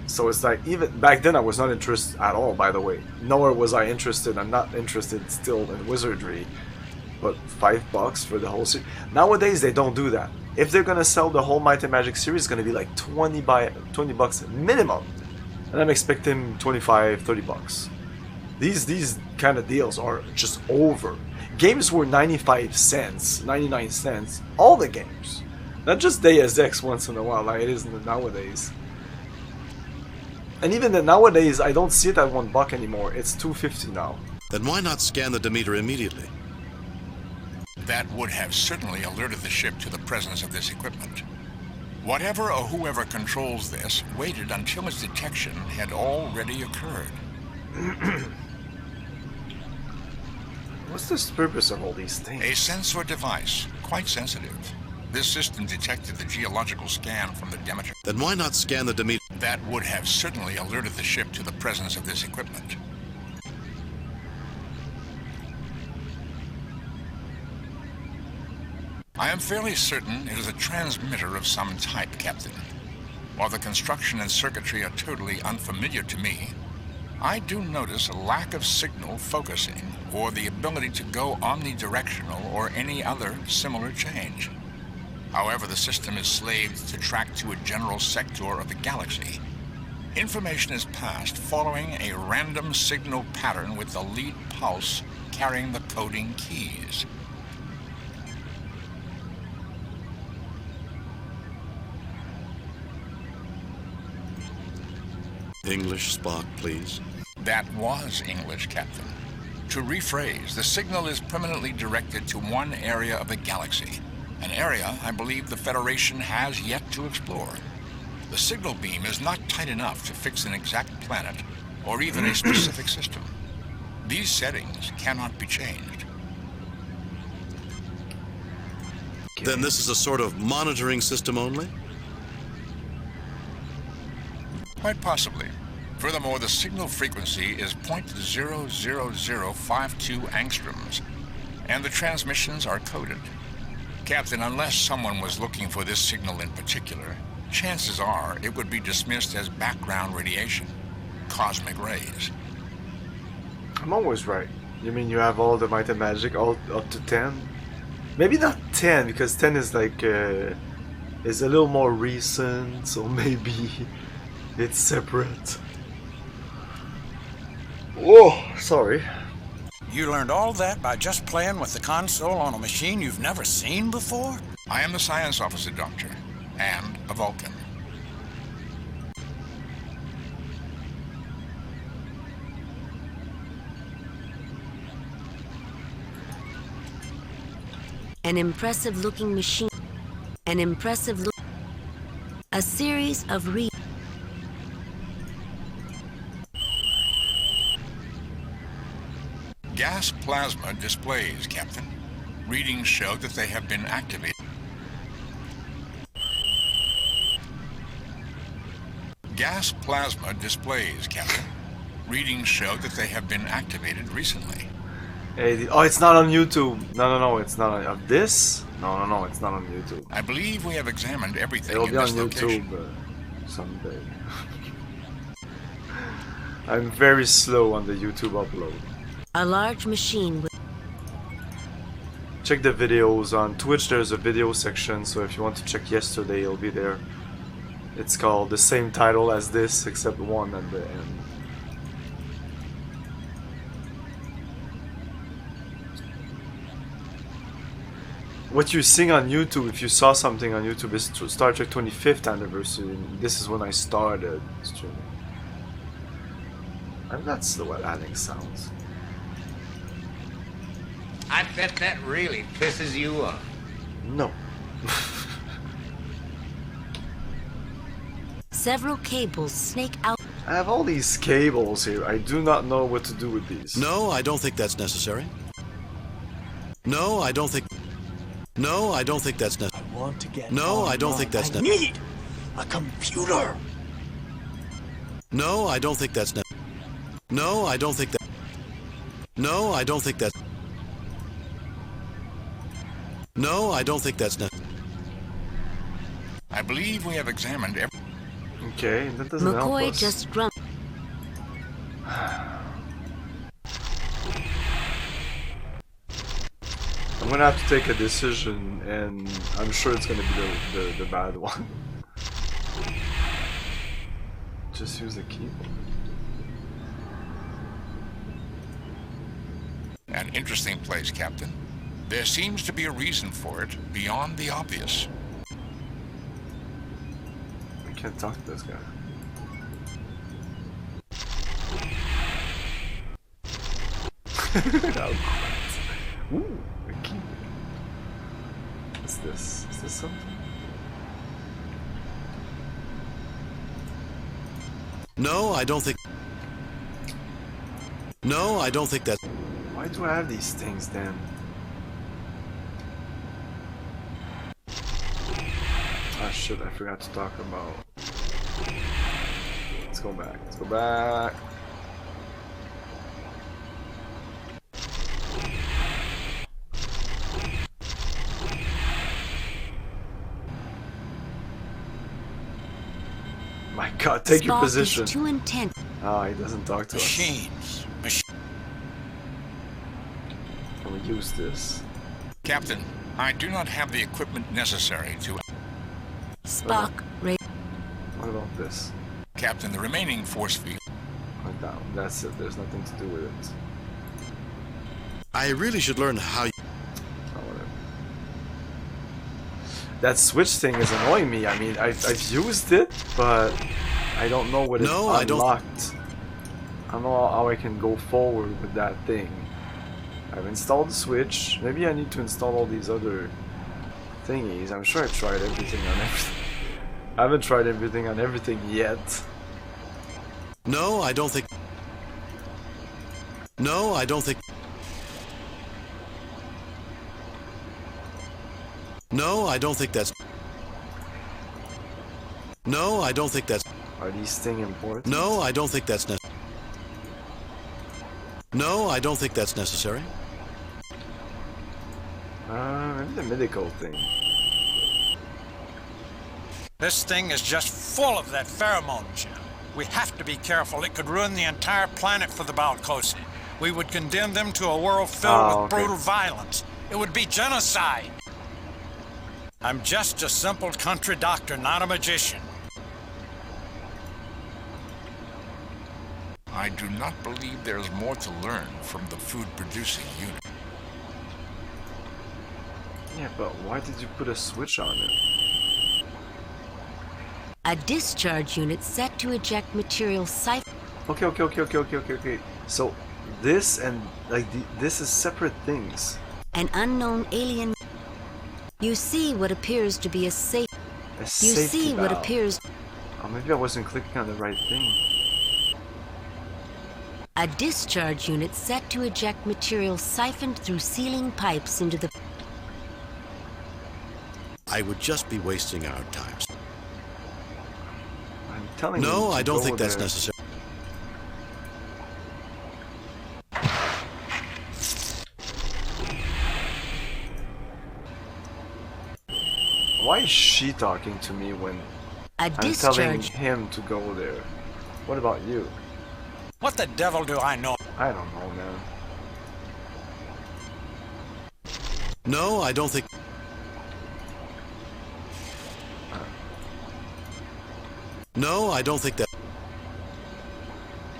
So it's like, even back then I was not interested at all, by the way. Nor was I interested, I'm not interested still in Wizardry. But $5 for the whole series. Nowadays they don't do that. If they're gonna sell the whole Might and Magic series, it's gonna be like $20 minimum. And I'm expecting $25, $30. These kind of deals are just over. Games were 95 cents, 99 cents, all the games. Not just Deus Ex once in a while like it is nowadays. And even then nowadays I don't see it at $1 anymore, it's $2.50 now. Then why not scan the Demeter immediately? That would have certainly alerted the ship to the presence of this equipment. Whatever or whoever controls this waited until its detection had already occurred. What's the purpose of all these things? A sensor device, quite sensitive. This system detected the geological scan from the Demeter. Then why not scan the Demeter? That would have certainly alerted the ship to the presence of this equipment. I am fairly certain it is a transmitter of some type, Captain. While the construction and circuitry are totally unfamiliar to me, I do notice a lack of signal focusing or the ability to go omnidirectional or any other similar change. However, the system is slaved to track to a general sector of the galaxy. Information is passed following a random signal pattern with the lead pulse carrying the coding keys. English, Spock, please. That was English, Captain. To rephrase, the signal is permanently directed to one area of the galaxy, an area I believe the Federation has yet to explore. The signal beam is not tight enough to fix an exact planet or even a specific system. These settings cannot be changed. Then this is a sort of monitoring system only? Quite possibly. Furthermore, the signal frequency is 0.00052 angstroms, and the transmissions are coded. Captain, unless someone was looking for this signal in particular, chances are it would be dismissed as background radiation, cosmic rays. I'm always right. You mean you have all the might and magic all up to 10? Maybe not 10, because 10 is like is a little more recent, so maybe it's separate. Oh, sorry. You learned all that by just playing with the console on a machine you've never seen before? I am the science officer, Doctor, and a Vulcan. An impressive looking machine. An impressive look. A series of Gas plasma displays, Captain. Readings show that they have been activated. Gas plasma displays, Captain. Readings show that they have been activated recently. Hey, oh, it's not on YouTube. No, it's not on this. No, it's not on YouTube. I believe we have examined everything It'll in be on this location. YouTube someday. I'm very slow on the YouTube upload. A large machine with... Check the videos on Twitch. There's a video section, so if you want to check yesterday, it'll be there. It's called the same title as this, except one at the end. What you're seeing on YouTube, if you saw something on YouTube, is Star Trek 25th anniversary. This is when I started streaming. And that's the way adding sounds. I bet that really pisses you off. No. Several cables snake out. I have all these cables here. I do not know what to do with these. No, I don't think that's necessary. No, I don't think... No, I don't think that's necessary. I want to get... No, I don't think that's necessary. I need a computer. No, I don't think that's necessary. No, I don't think that... No, I don't think that... No, I don't think that's necessary. I believe we have examined every... Okay, that doesn't help McCoy us. just drunk. I'm gonna have to take a decision, and I'm sure it's gonna be the bad one. Just use a keyboard. An interesting place, Captain. There seems to be a reason for it beyond the obvious. I can't talk to this guy. Ooh, a key. What's this? Is this something? No, I don't think... No, I don't think that... Why do I have these things then? Ah shit, I forgot to talk about... Let's go back, let's go back. My god, take your position. Is too intense. Ah, he doesn't talk to Machines. us. Can we use this? Captain, I do not have the equipment necessary to... Spock, What about this? Captain, the remaining force field... Like that one. That's it. There's nothing to do with it. I really should learn how... Oh, whatever. That switch thing is annoying me. I mean, I've used it, but I don't know what it's unlocked. I don't know how I can go forward with that thing. I've installed the switch. Maybe I need to install all these other thingies. I'm sure I tried everything on everything. I haven't tried everything on everything yet. No, I don't think... No, I don't think... No, I don't think that's... No, I don't think that's... Are these things important? No, I don't think that's necessary. No, I don't think that's necessary. Maybe the medical thing. This thing is just full of that pheromone, Jim. We have to be careful. It could ruin the entire planet for the Balcosi. We would condemn them to a world filled with brutal violence. It would be genocide. I'm just a simple country doctor, not a magician. I do not believe there's more to learn from the food-producing unit. Yeah, but why did you put a switch on it? A discharge unit set to eject material siphoned. Okay. So this and like this is separate things. An unknown alien. You see what appears to be a safe. A You safety see what valve. appears. Oh, maybe I wasn't clicking on the right thing. A discharge unit set to eject material siphoned through sealing pipes into the. I would just be wasting our time. I'm telling you. No, I don't go think that's there. necessary. Why is she talking to me when A I'm telling discharge. him to go there? What about you? What the devil do I know? I don't know, man. No, I don't think. No, I don't think that.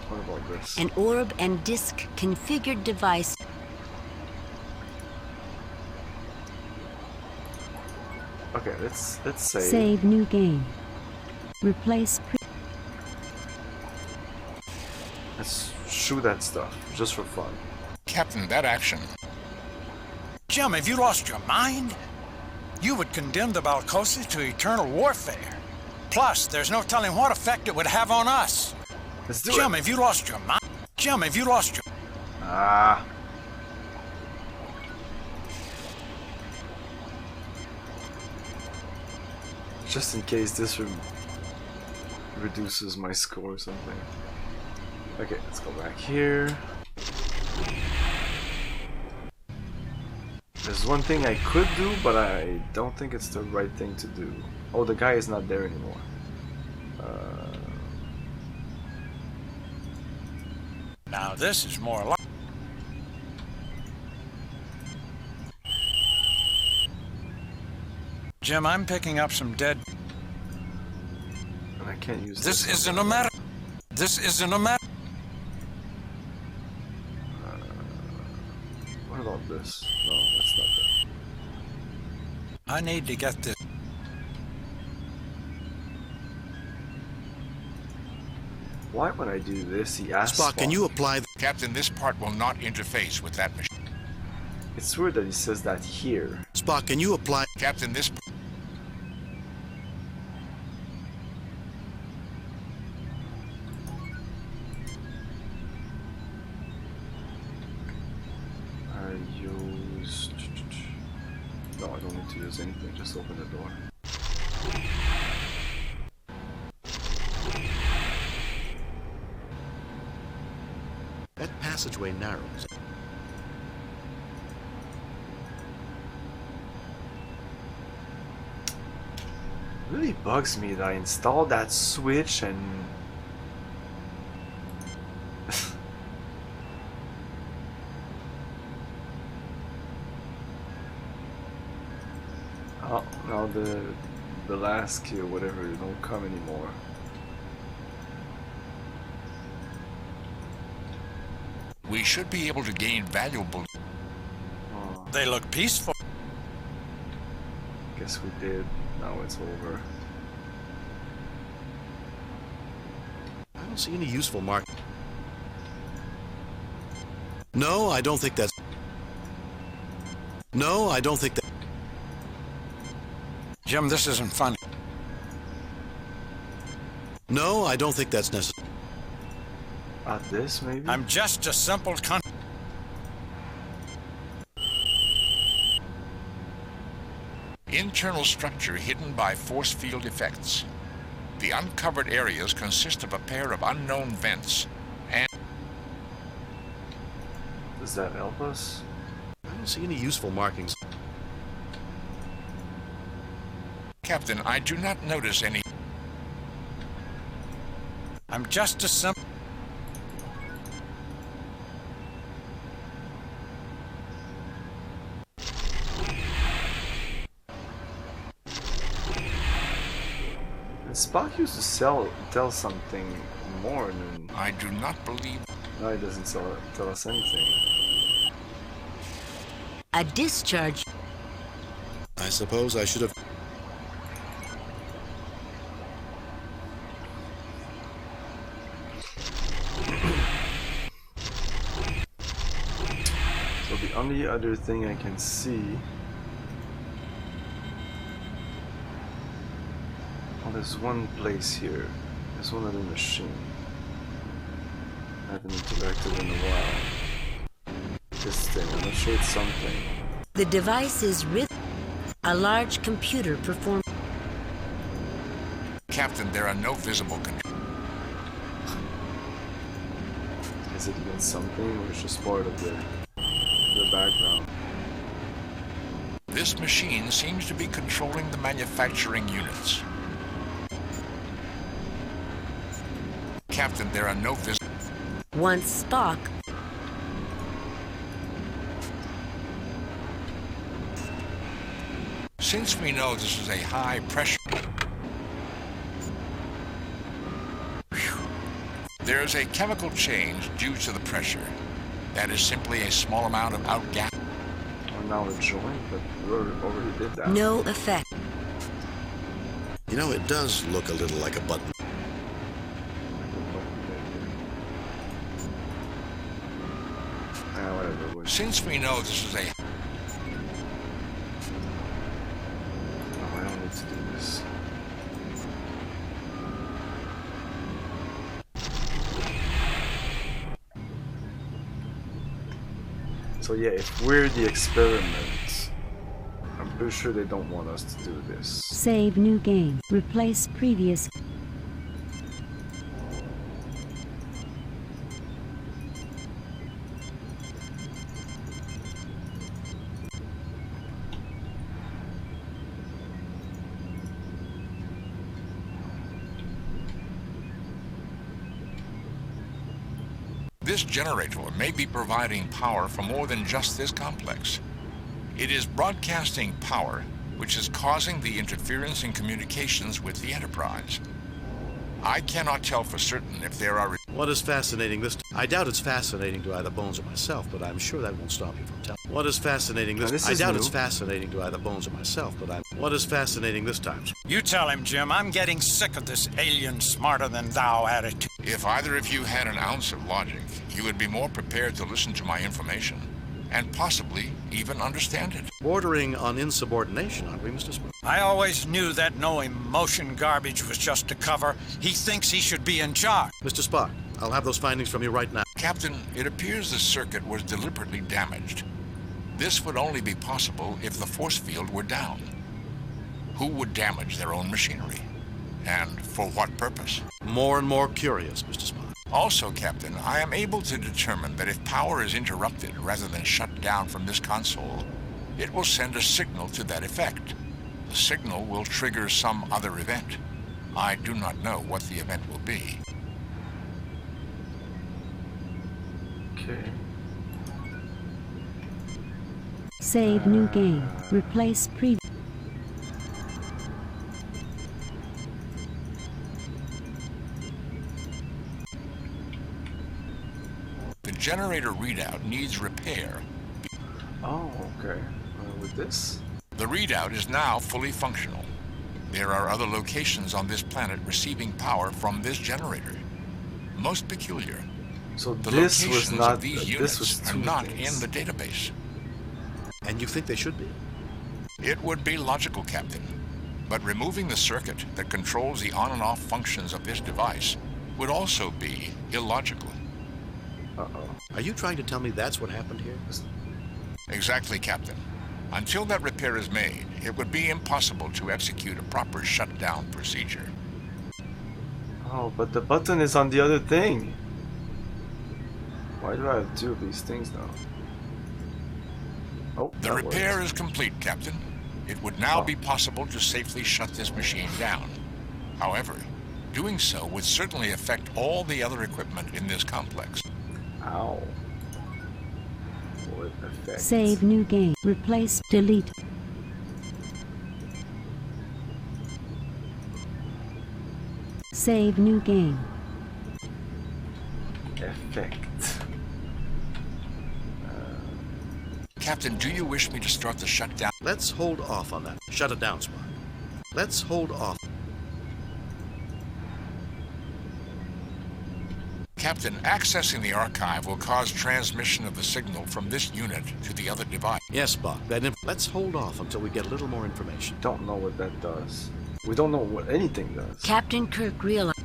What about this? An orb and disc configured device. Okay, let's say. Save new game. Replace Let's shoot that stuff just for fun. Captain, that action. Jim, have you lost your mind? You would condemn the Balcosi to eternal warfare. Plus, there's no telling what effect it would have on us. Let's do Jim, it. have you lost your mind? Jim, have you lost your... Ah. Just in case this reduces my score or something. Okay, let's go back here. There's one thing I could do, but I don't think it's the right thing to do. Oh, the guy is not there anymore. Now, this is more like... Jim, I'm picking up some dead... And I can't use This this. isn't a matter... This isn't a matter... What about this? No, that's not it. I need to get this... Why when I do this, he asks Spock, can you apply? Captain, this part will not interface with that machine. It's weird that he says that here. Spock, can you apply? Captain, this... I use... No, I don't need to use anything, just open the door. That passageway narrows. It really bugs me that I installed that switch and... Oh, now the last key or whatever don't come anymore. We should be able to gain valuable... Oh, They look peaceful. guess we did. Now it's over. I don't see any useful mark. No, I don't think that's. No, I don't think that. Jim, this isn't funny. No, I don't think that's necessary. This maybe? I'm just a simple country... Internal structure hidden by force field effects. The uncovered areas consist of a pair of unknown vents, and... Does that help us? I don't see any useful markings. Captain, I do not notice any... I'm just a simple... Spock used to tell something more than... I do not believe... No, he doesn't tell us anything. A discharge. I suppose I should have... So the only other thing I can see... Oh, there's one place here. There's one other machine. I haven't interacted in a while. This thing, I'm not sure it's something. The device is a large computer perform. Captain, there are no visible controls. Is it even something, or is it just part of the background? This machine seems to be controlling the manufacturing units. Captain, there are no visible... Once Spock... Since we know this is a high pressure... There is a chemical change due to the pressure. That is simply a small amount of outgas. Well, now we're joined, but we already did that. No effect. You know, it does look a little like a button. Whatever. Since we know this is a... I don't need to do this. So yeah, if we're the experiment, I'm pretty sure they don't want us to do this. Save new game. Replace previous. This generator may be providing power for more than just this complex. It is broadcasting power, which is causing the interference in communications with the Enterprise. I cannot tell for certain if there are... What is fascinating this... I doubt it's fascinating to either Bones or myself, but I'm sure that won't stop you from telling. What is fascinating this... I doubt it's fascinating to either Bones or myself, but I'm... What is fascinating this time? You tell him, Jim. I'm getting sick of this alien smarter than thou attitude. If either of you had an ounce of logic, you would be more prepared to listen to my information, and possibly even understand it. Bordering on insubordination, aren't we, Mr. Spock? I always knew that no emotion garbage was just a cover. He thinks he should be in charge. Mr. Spock, I'll have those findings from you right now. Captain, it appears the circuit was deliberately damaged. This would only be possible if the force field were down. Who would damage their own machinery? And for what purpose? More and more curious, Mr. Spock. Also, Captain, I am able to determine that if power is interrupted rather than shut down from this console, it will send a signal to that effect. The signal will trigger some other event. I do not know what the event will be. Okay. Save new game. Replace previous. The generator readout needs repair. Oh, okay. With this? The readout is now fully functional. There are other locations on this planet receiving power from this generator. Most peculiar. So the this locations was not. of these units are not in the database. And you think they should be? It would be logical, Captain. But removing the circuit that controls the on and off functions of this device would also be illogical. Uh-oh. Are you trying to tell me that's what happened here? Exactly, Captain. Until that repair is made, it would be impossible to execute a proper shutdown procedure. Oh, but the button is on the other thing. Why do I have two of these things now? Oh, the repair is complete, Captain. It would now be possible to safely shut this machine down. However, doing so would certainly affect all the other equipment in this complex. Ow. What effect? Save new game. Replace. Delete. Save new game. Effect. Captain, do you wish me to start the shutdown? Let's hold off on that. Shut it down, Spock. Let's hold off. Captain, accessing the archive will cause transmission of the signal from this unit to the other device. Yes, Spock. Let's hold off until we get a little more information. Don't know what that does. We don't know what anything does. Captain Kirk realized.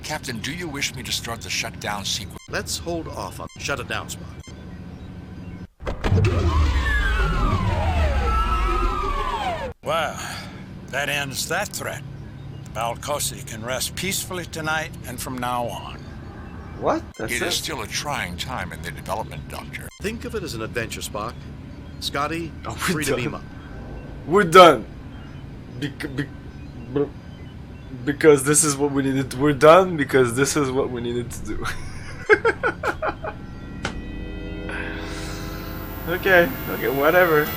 Captain, do you wish me to start the shutdown sequence? Let's hold off on. Shut it down, Spock. Well, that ends that threat. Balcosi can rest peacefully tonight and from now on. What? That's It is still a trying time in the development, Doctor. Think of it as an adventure, Spock. Scotty, we're free to done. beam up. We're done. Because this is what we needed. We're done because this is what we needed to do. Okay, whatever.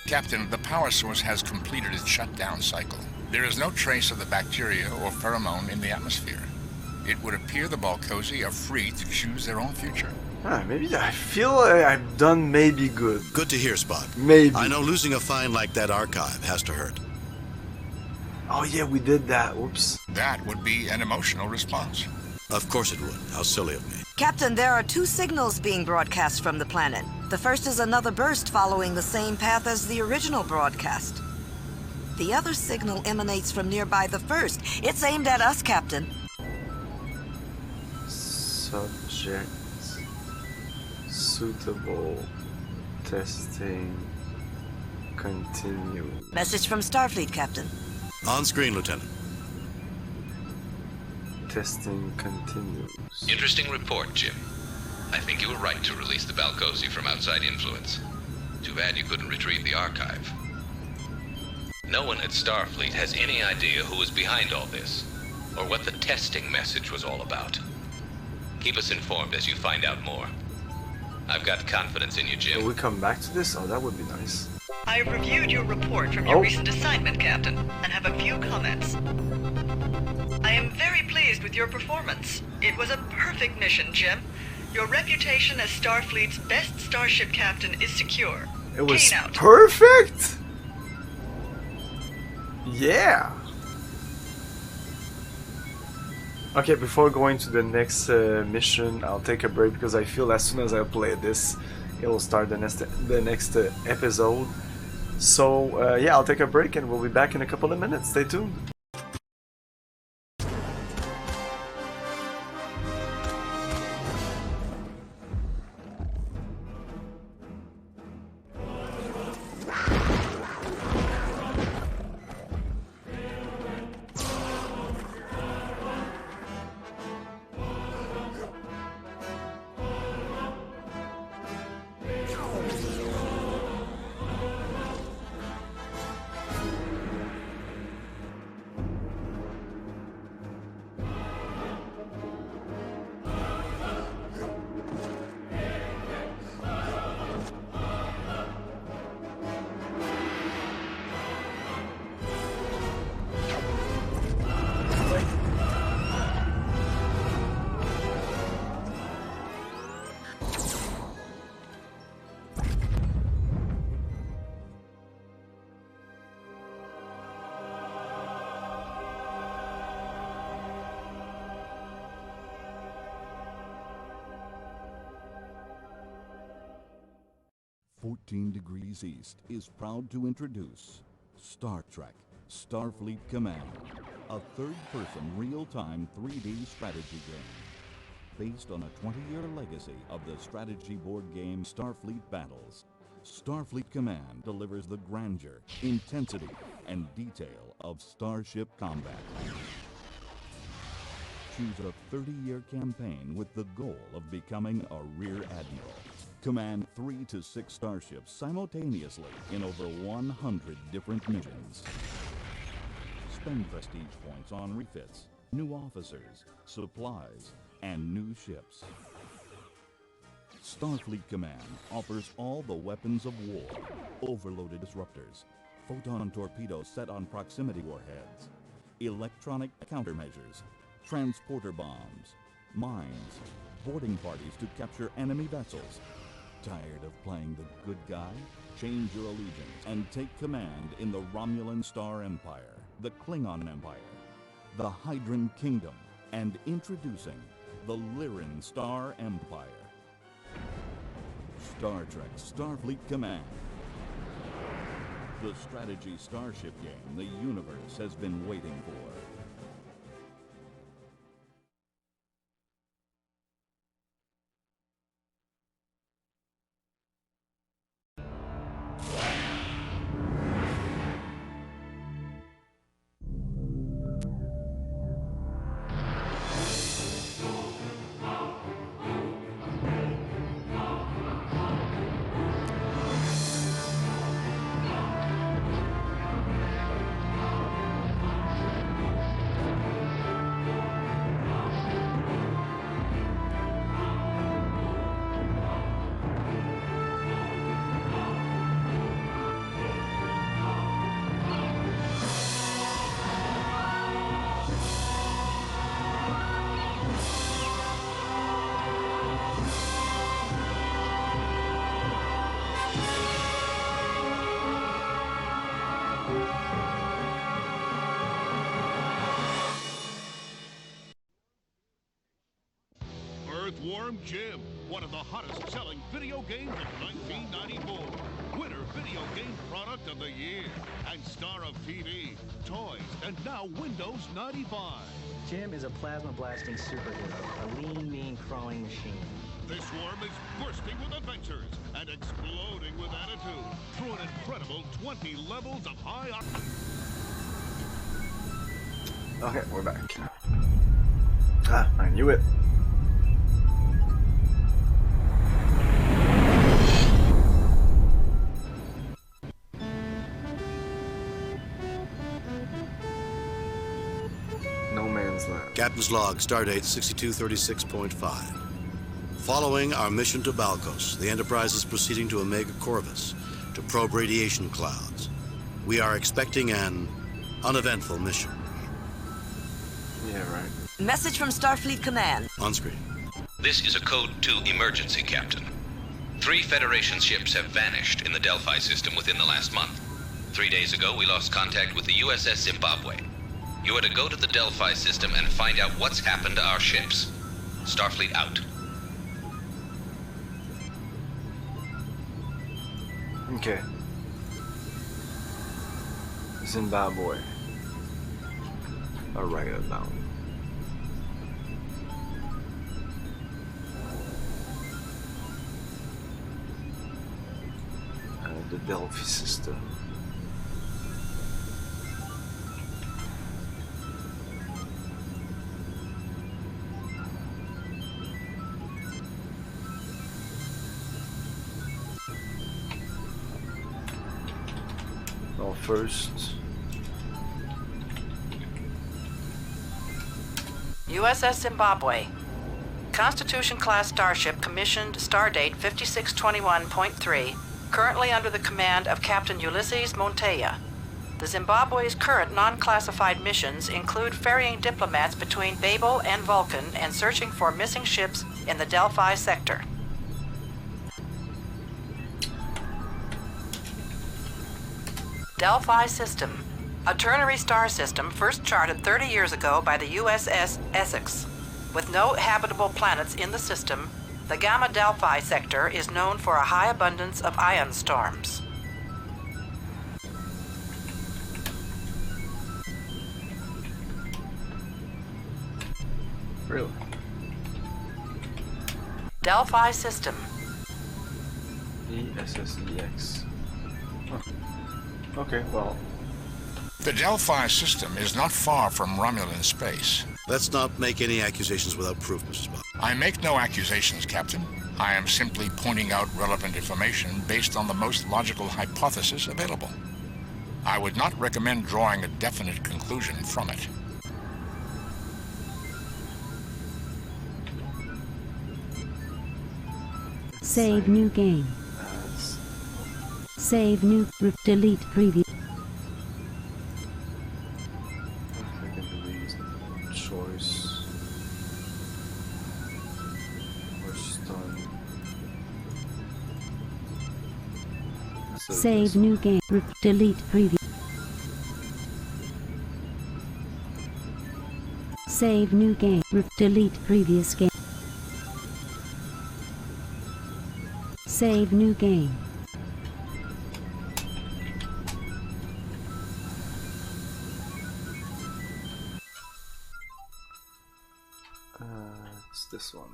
Captain, the power source has completed its shutdown cycle. There is no trace of the bacteria or pheromone in the atmosphere. It would appear the Balcosi are free to choose their own future. Maybe I feel like I've done maybe good. Good to hear, Spock. Maybe. I know losing a find like that archive has to hurt. Oh yeah, we did that. Whoops. That would be an emotional response. Of course it would. How silly of me. Captain, there are 2 signals being broadcast from the planet. The first is another burst following the same path as the original broadcast. The other signal emanates from nearby the first. It's aimed at us, Captain. Subject suitable testing continue. Message from Starfleet, Captain. On screen, Lieutenant. Testing continues. Interesting report, Jim. I think you were right to release the Balcosi from outside influence. Too bad you couldn't retrieve the archive. No one at Starfleet has any idea who was behind all this, or what the testing message was all about. Keep us informed as you find out more. I've got confidence in you, Jim. Will we come back to this? Oh, that would be nice. I have reviewed your report from your recent assignment, Captain, and have a few comments. I am very pleased with your performance. It was a perfect mission, Jim. Your reputation as Starfleet's best starship captain is secure. It was Kane out. perfect? Yeah. Okay, before going to the next mission, I'll take a break because I feel as soon as I play this, it will start the next episode. So yeah, I'll take a break and we'll be back in a couple of minutes. Stay tuned. Degrees East is proud to introduce Star Trek Starfleet Command, a third-person real-time 3D strategy game. Based on a 20-year legacy of the strategy board game Starfleet Battles, Starfleet Command delivers the grandeur, intensity, and detail of starship combat. choose a 30-year campaign with the goal of becoming a Rear Admiral. Command 3 to 6 starships simultaneously in over 100 different missions. Spend prestige points on refits, new officers, supplies, and new ships. Starfleet Command offers all the weapons of war, overloaded disruptors, photon torpedoes set on proximity warheads, electronic countermeasures, transporter bombs, mines, boarding parties to capture enemy vessels. Tired of playing the good guy? Change your allegiance and take command in the Romulan Star Empire, the Klingon Empire, the Hydran Kingdom, and introducing the Lyran Star Empire. Star Trek Starfleet Command. The strategy starship game the universe has been waiting for. Earthworm Jim, one of the hottest selling video games of 1994. Winner Video Game Product of the Year, and star of TV, toys, and now Windows 95. Jim is a plasma blasting superhero, a lean, mean, crawling machine. This worm is bursting with adventures and exploding with attitude through an incredible 20 levels of high... Okay, we're back. Ah, I knew it. No man's land. Captain's log, stardate 6236.5. Following our mission to Balkos, the Enterprise is proceeding to Omega Corvus to probe radiation clouds. We are expecting an uneventful mission. Yeah, right. Message from Starfleet Command. On screen. This is a Code 2 emergency, Captain. 3 Federation ships have vanished in the Delphi system within the last month. 3 days ago, we lost contact with the USS Zimbabwe. You are to go to the Delphi system and find out what's happened to our ships. Starfleet out. Okay. Zimbabwe. I'll write it down. The Delphi system. Well, first. USS Zimbabwe. Constitution-class starship commissioned stardate 5621.3, currently under the command of Captain Ulysses Monteya. The Zimbabwe's current non-classified missions include ferrying diplomats between Babel and Vulcan and searching for missing ships in the Delphi sector. Delphi system. A ternary star system first charted 30 years ago by the USS Essex. With no habitable planets in the system, the Gamma Delphi sector is known for a high abundance of ion storms. Really? Delphi system. ESSEX. Huh. Okay, well. The Delphi system is not far from Romulan space. Let's not make any accusations without proof, Mr. Spock. I make no accusations, Captain. I am simply pointing out relevant information based on the most logical hypothesis available. I would not recommend drawing a definite conclusion from it. Save new game. Save new. Delete previous. Choice. Save new game. Delete previous. Save new game. Delete previous game. Save new game. It's this one.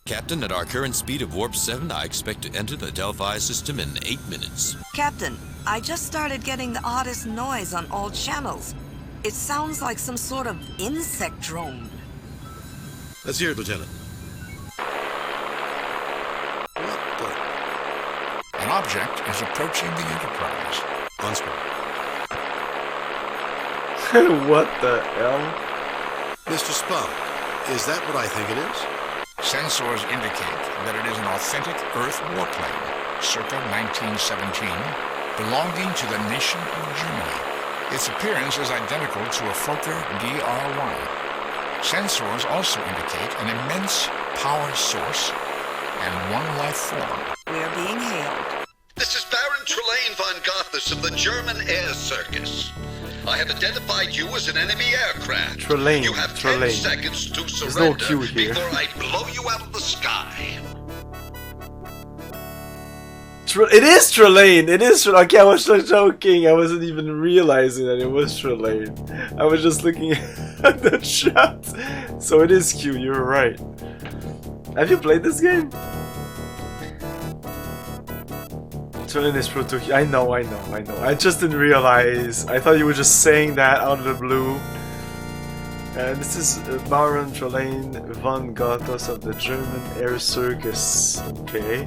Captain, at our current speed of warp 7, I expect to enter the Delphi system in 8 minutes. Captain, I just started getting the oddest noise on all channels. It sounds like some sort of insect drone. Let's hear it, Lieutenant. An object is approaching the Enterprise. On screen. What the hell? Mr. Spock, is that what I think it is? Sensors indicate that it is an authentic Earth warplane, circa 1917, belonging to the nation of Germany. Its appearance is identical to a Fokker DR-1. Sensors also indicate an immense power source and one life form. We're being hailed. This is Baron Trelane von Gothas of the German Air Circus. I have identified you as an enemy aircraft. Trelane, you have Trelane. 10 seconds to There's no surrender Q here. before I blow you out of the sky. It is Trelane! It is Trelane! Okay, I was just joking. I wasn't even realizing that it was Trelane. I was just looking at the chat. So it is Q, you're right. Have you played this game? Trelane is Proto. I know. I just didn't realize. I thought you were just saying that out of the blue. This is Baron Trelane von Gothas of the German Air Circus. Okay.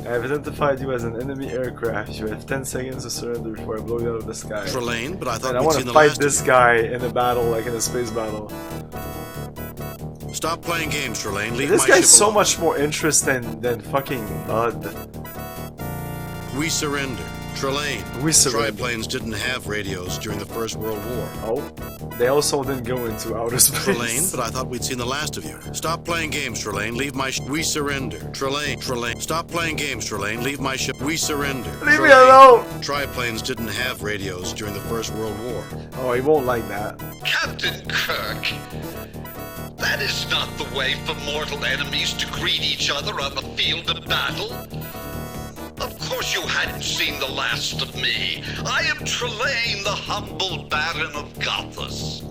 I have identified you as an enemy aircraft. You have 10 seconds to surrender before I blow you out of the sky. Trelane, but I thought I we'd want seen to the fight last this of guy in a battle, like in a space battle. you. Stop playing games, Trelane. Leave This my guy's ship so alone. much more interesting than fucking Bud. We surrender. Trelane. We surrender. Triplanes didn't have radios during the First World War. Oh, they also didn't go into outer space. Trelane, but I thought we'd seen the last of you. Stop playing games, Trelane. Leave my We surrender. Trelane. Stop playing games, Trelane. Leave my ship. We surrender. Leave me alone! Triplanes didn't have radios during the First World War. Oh, he won't like that. Captain Kirk, that is not the way for mortal enemies to greet each other on the field of battle. Of course you hadn't seen the last of me. I am Trelane, the humble Baron of Gothas.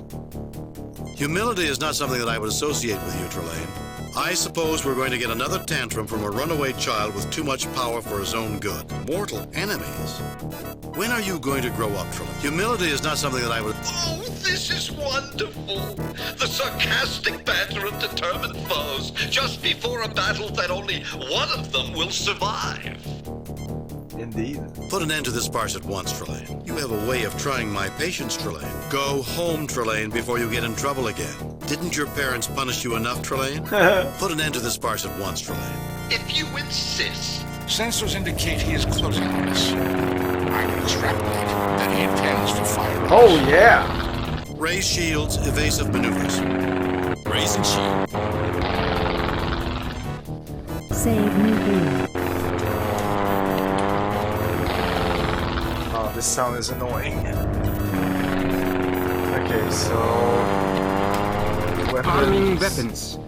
Humility is not something that I would associate with you, Trelane. I suppose we're going to get another tantrum from a runaway child with too much power for his own good. Mortal enemies? When are you going to grow up, Trelane? Humility is not something that I would... Oh, this is wonderful. The sarcastic banter of determined foes just before a battle that only one of them will survive. Indeed. Put an end to this farce at once, Trelane. You have a way of trying my patience, Trelane. Go home, Trelane, before you get in trouble again. Didn't your parents punish you enough, Trelane? Put an end to this farce at once, Trelane. If you insist. Sensors indicate he is closing on us. I would extrapolate that he intends to fire us. Oh, yeah! Raise shields, evasive maneuvers. Raising shield. Save new game. Oh, this sound is annoying. Okay, so... Arming weapons.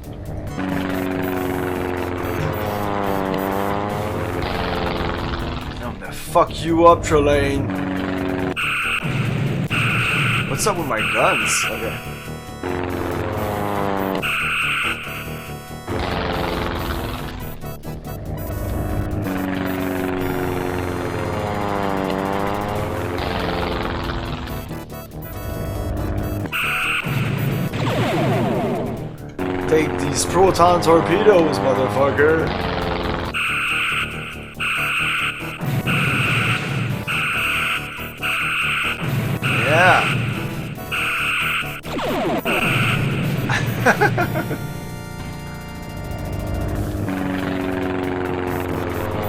I'm gonna fuck you up, Trelane. What's up with my guns? Okay. Take these proton torpedoes, motherfucker. Yeah.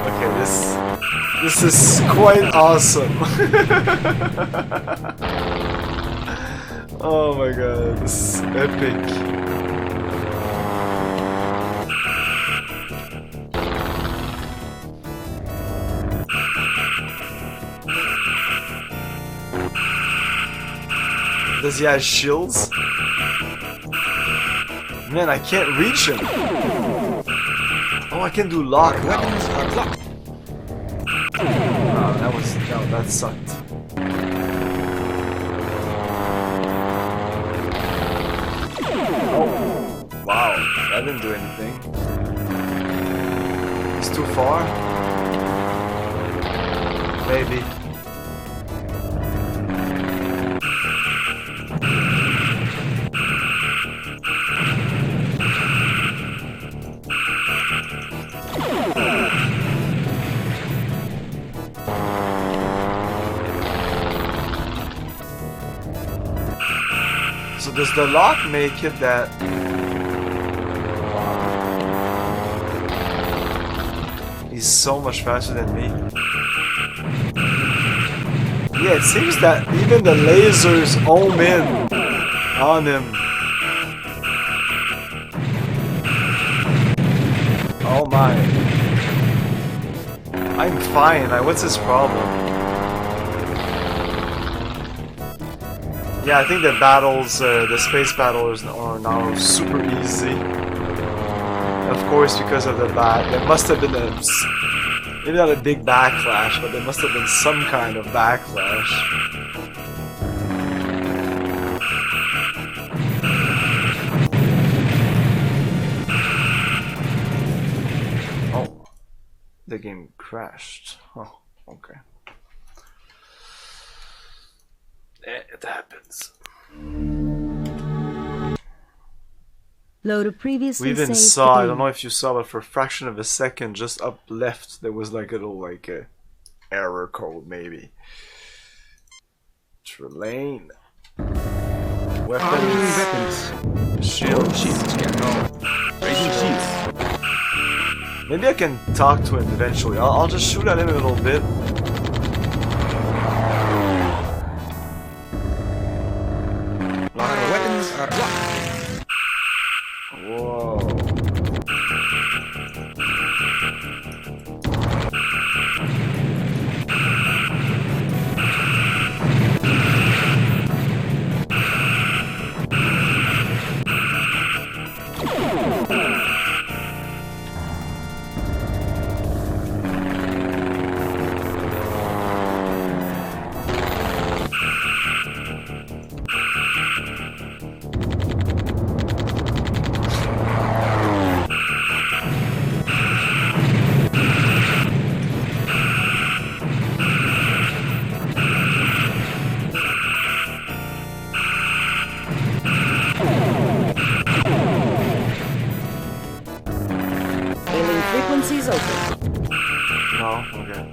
Okay, this is quite awesome. Oh my god, this is epic. Does he have shields? Man, I can't reach him. Oh, I can do lock now. Oh, that sucked. Oh, wow, that didn't do anything. It's too far? Maybe. So does the lock make it that... He's so much faster than me? Yeah, it seems that even the lasers ohm in on him. Oh my. I'm fine. What's his problem? Yeah, I think the battles, the space battles are now super easy. Of course, because of the there must have been a, maybe not a big backlash, but there must have been some kind of backlash. Oh, the game crashed. Oh, okay. It happens. Load a previously We even saved saw, I game. don't know if you saw, but for a fraction of a second, just up left, there was like a little error code, maybe. Trelane. Weapons. Shields. Raising shields. Maybe I can talk to him eventually. I'll just shoot at him a little bit. Weapons are locked. Whoa. Frequencies open. No? Okay.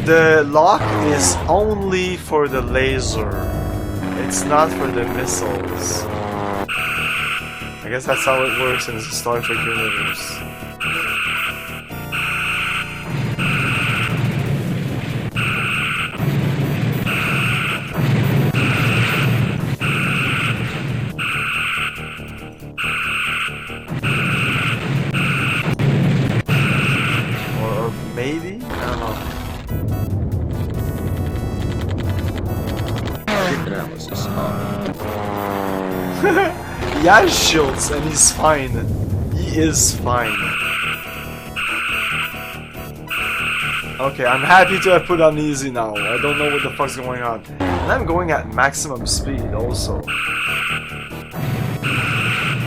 The lock is only for the laser. It's not for the missiles. I guess that's how it works in the Star Trek universe. Or maybe? I don't know. Analysis on. He has shields and he's fine. He is fine. Okay, I'm happy to have put on easy now. I don't know what the fuck's going on. And I'm going at maximum speed also.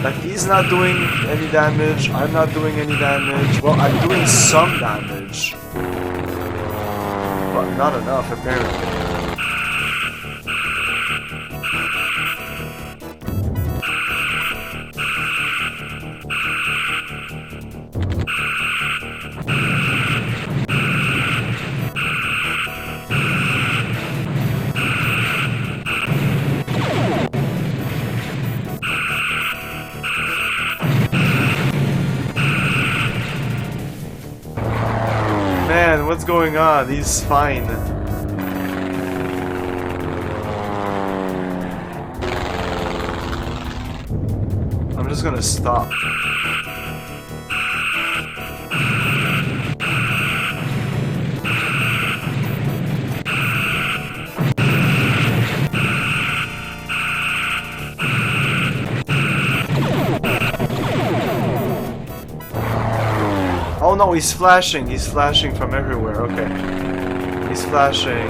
Like, he's not doing any damage, I'm not doing any damage. Well, I'm doing some damage. But not enough, apparently. Man, what's going on? He's fine. I'm just gonna stop. Oh no, he's flashing. He's flashing from everywhere. Okay. He's flashing.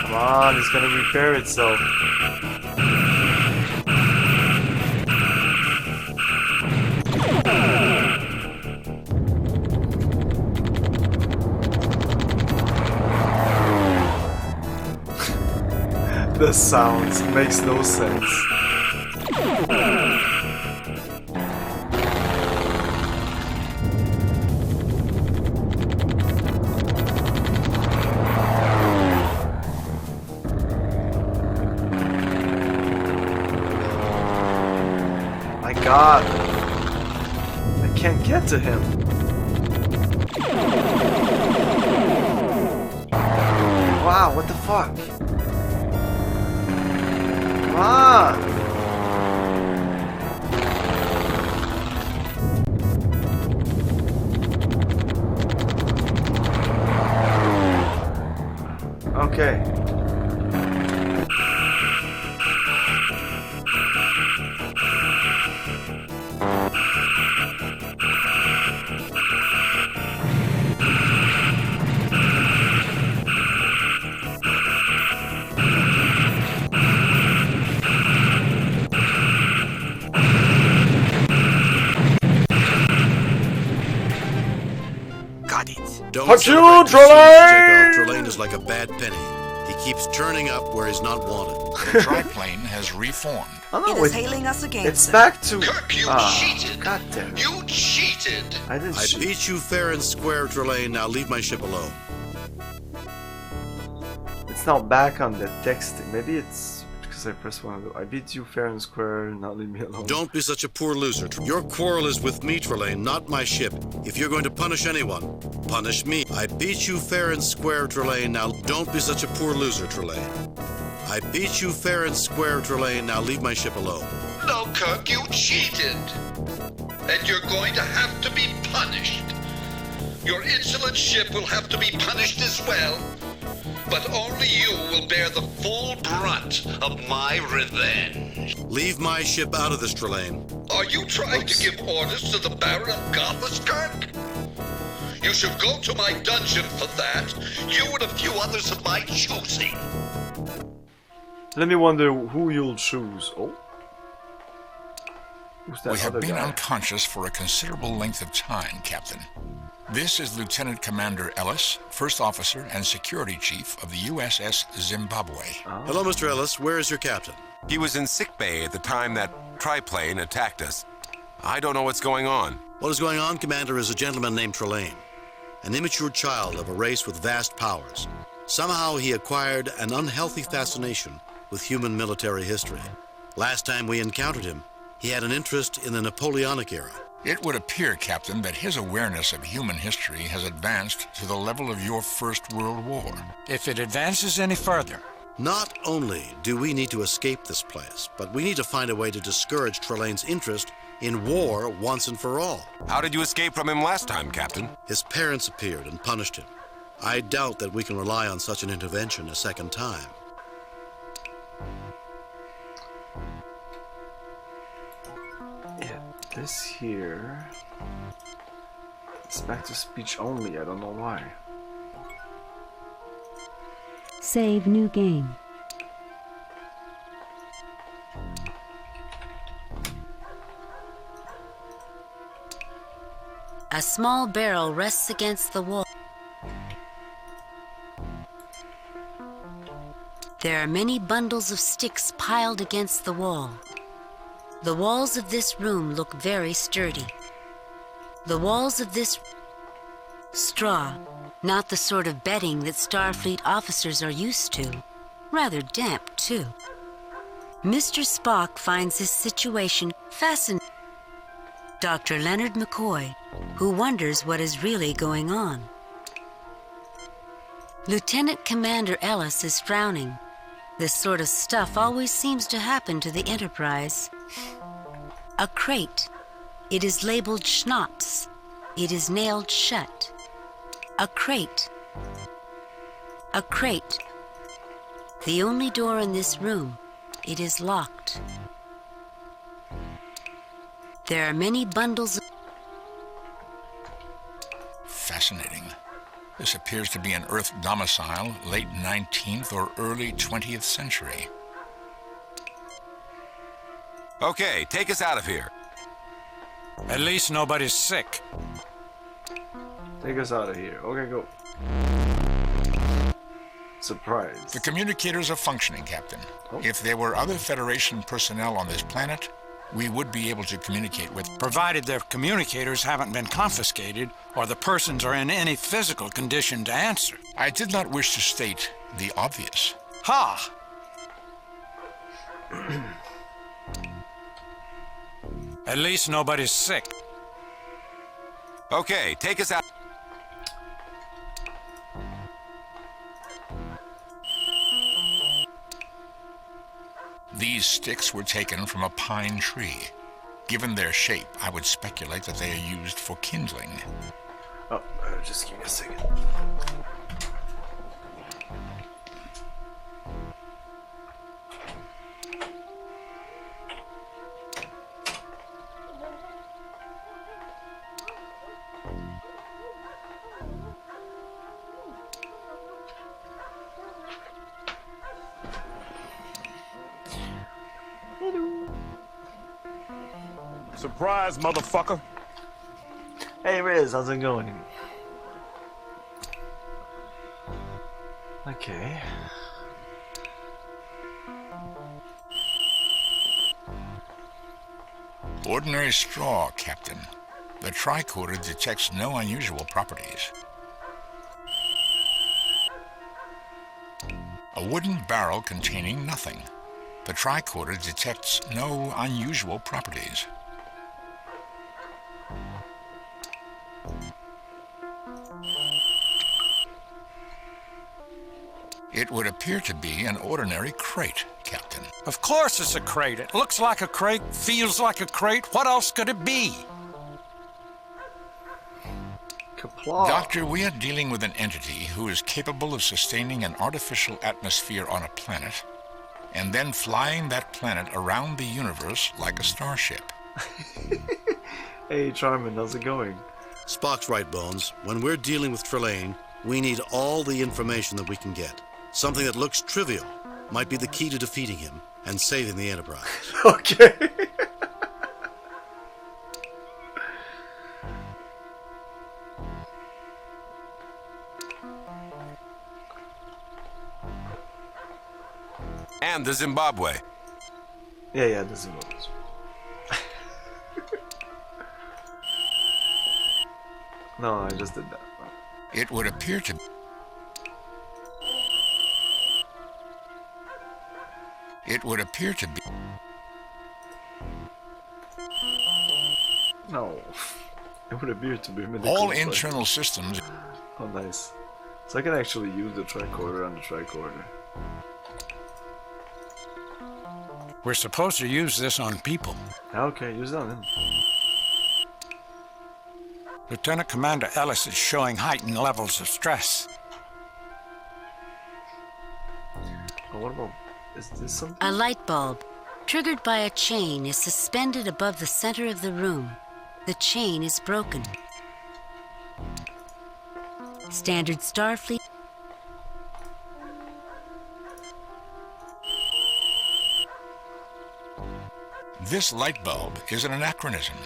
Come on, he's gonna repair itself. The sounds makes no sense. My God, I can't get to him. Wow, what the fuck? Come on! Okay. Fuck you, Trelane! Trelane is like a bad penny. He keeps turning up where he's not wanted. The triplane has reformed. Oh, it is hailing us again. It's back to... Kirk, you cheated! God damn it. You cheated! I beat you fair and square, Trelane. Now leave my ship alone. It's not back on the texting. Maybe it's because I pressed one of the... I beat you fair and square, now leave me alone. Don't be such a poor loser. Your quarrel is with me, Trelane, not my ship. If you're going to punish anyone, punish me. I beat you fair and square, Trelane. Now don't be such a poor loser, Trelane. I beat you fair and square, Trelane. Now leave my ship alone. No, Kirk, you cheated. And you're going to have to be punished. Your insolent ship will have to be punished as well. But only you will bear the full brunt of my revenge. Leave my ship out of this, Trelane. Are you trying to give orders to the Baron of Gothas, Kirk? You should go to my dungeon for that. You and a few others of my choosing. Let me wonder who you'll choose. Oh? Who's that We have other been guy? unconscious for a considerable length of time, Captain. This is Lieutenant Commander Ellis, First Officer and Security Chief of the USS Zimbabwe. Hello, Mr. Ellis. Where is your captain? He was in sickbay at the time that triplane attacked us. I don't know what's going on. What is going on, Commander, is a gentleman named Trelane, an immature child of a race with vast powers. Somehow he acquired an unhealthy fascination with human military history. Last time we encountered him, he had an interest in the Napoleonic era. It would appear, Captain, that his awareness of human history has advanced to the level of your First World War. If it advances any further. Not only do we need to escape this place, but we need to find a way to discourage Trelane's interest in war once and for all. How did you escape from him last time, Captain? His parents appeared and punished him. I doubt that we can rely on such an intervention a second time. Yeah, this here... It's back to speech only, I don't know why. Save new game. A small barrel rests against the wall. There are many bundles of sticks piled against the wall. The walls of this room look very sturdy. The walls of this... Straw, not the sort of bedding that Starfleet officers are used to. Rather damp, too. Mr. Spock finds this situation fascinating. Dr. Leonard McCoy, who wonders what is really going on. Lieutenant Commander Ellis is frowning. This sort of stuff always seems to happen to the Enterprise. A crate. It is labeled Schnapps. It is nailed shut. A crate. A crate. The only door in this room. It is locked. There are many bundles of... Fascinating. This appears to be an Earth domicile, late 19th or early 20th century. Okay, take us out of here. At least nobody's sick. Take us out of here. Okay, go. Surprise. The communicators are functioning, Captain. Oh. If there were other Federation personnel on this planet, we would be able to communicate with... Provided their communicators haven't been confiscated or the persons are in any physical condition to answer. I did not wish to state the obvious. Ha! At least nobody's sick. Okay, take us out. These sticks were taken from a pine tree. Given their shape, I would speculate that they are used for kindling. Oh, just give me a second. Surprise, motherfucker. Hey Riz, how's it going? Okay. Ordinary straw, Captain. The tricorder detects no unusual properties. A wooden barrel containing nothing. The tricorder detects no unusual properties. It would appear to be an ordinary crate, Captain. Of course it's a crate. It looks like a crate, feels like a crate. What else could it be? Kapla. Doctor, we are dealing with an entity who is capable of sustaining an artificial atmosphere on a planet and then flying that planet around the universe like a starship. Hey Charmin, how's it going? Spock's right, Bones. When we're dealing with Trelane, we need all the information that we can get. Something that looks trivial might be the key to defeating him and saving the Enterprise. Okay. And the Zimbabwe. Yeah, the Zimbabwe. No, I just did that. It would appear to... It would appear to be... No. It would appear to be medical. All internal systems... Oh, nice. So I can actually use the tricorder on the tricorder. We're supposed to use this on people. Okay, use that then. Lieutenant Commander Ellis is showing heightened levels of stress. Oh, what about... Is this something? A light bulb, triggered by a chain, is suspended above the center of the room. The chain is broken. Standard Starfleet. This light bulb is an anachronism.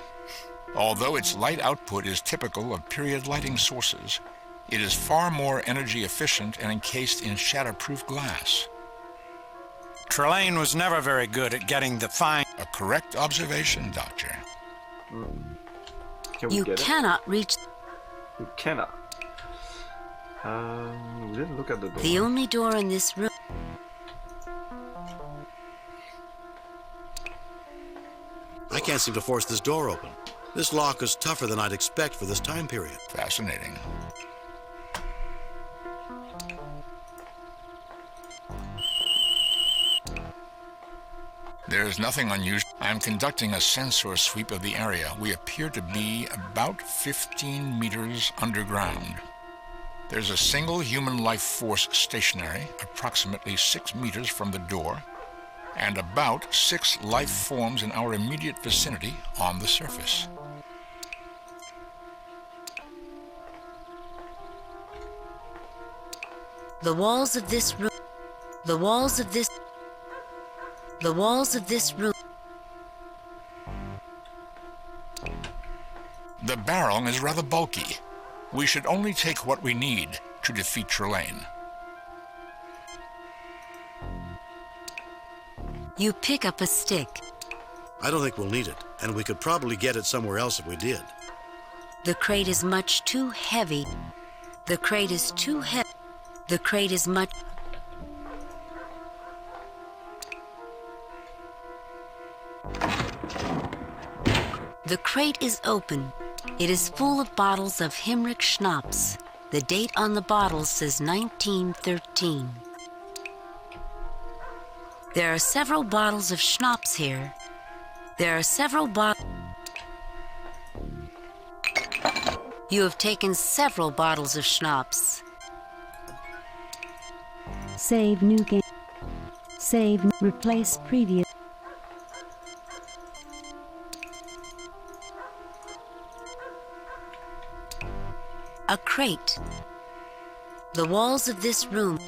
Although its light output is typical of period lighting sources, it is far more energy efficient and encased in shatterproof glass. Trelane was never very good at getting the fine... A correct observation, Doctor. Can we You get cannot reach... We cannot. We didn't look at the door. The only door in this room... I can't seem to force this door open. This lock is tougher than I'd expect for this time period. Fascinating. There's nothing unusual. I'm conducting a sensor sweep of the area. We appear to be about 15 meters underground. There's a single human life force stationary, approximately 6 meters from the door, and about 6 life forms in our immediate vicinity on the surface. The walls of this room... The walls of this room... The barrel is rather bulky. We should only take what we need to defeat Trelane. You pick up a stick. I don't think we'll need it, and we could probably get it somewhere else if we did. The crate is much too heavy. The crate is too heavy. The crate is much... The crate is open. It is full of bottles of Himrich schnapps. The date on the bottle says 1913. There are several bottles of schnapps here. There are several bottles... You have taken several bottles of schnapps. Save new game. Save, replace previous. A crate. The walls of this room.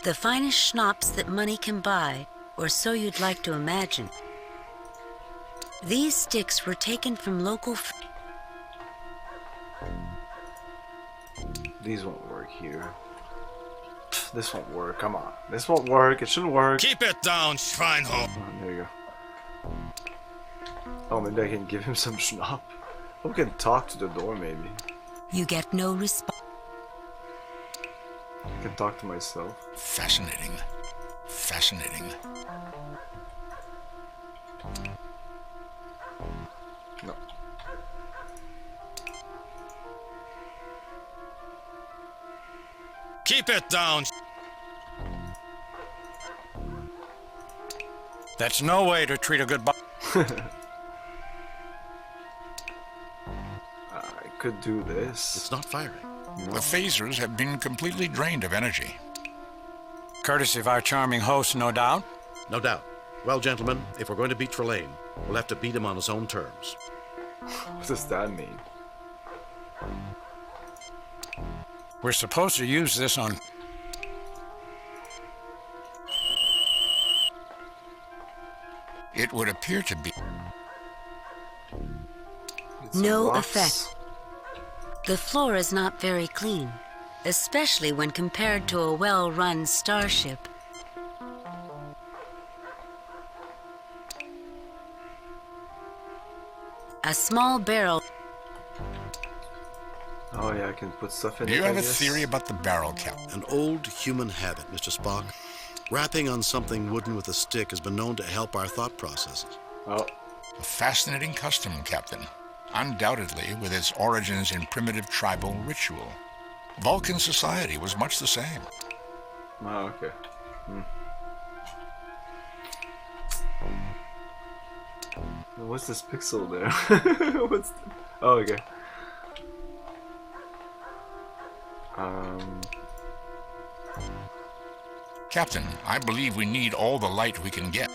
The finest schnapps that money can buy, or so you'd like to imagine. These sticks were taken from local... These won't work here. This won't work, come on. This won't work, it shouldn't work. Keep it down, Schweinhund. Oh, there you go. Oh, maybe I can give him some schnapp. We can talk to the door, maybe. You get no response. I can talk to myself. Fascinating. Fascinating. No. Keep it down. That's no way to treat a good boss. I could do this. It's not firing. No. The phasers have been completely drained of energy. Courtesy of our charming host, no doubt. No doubt. Well, gentlemen, if we're going to beat Trelane, we'll have to beat him on his own terms. What does that mean? We're supposed to use this on... It would appear to be... No effect. The floor is not very clean, especially when compared to a well-run starship. A small barrel... Oh yeah, I can put stuff in it. Do you have a theory about the barrel cap? An old human habit, Mr. Spock. Rapping on something wooden with a stick has been known to help our thought processes. Oh. A fascinating custom, Captain. Undoubtedly with its origins in primitive tribal ritual. Vulcan society was much the same. Oh, okay. What's this pixel there? What's the... Oh, okay. Captain, I believe we need all the light we can get.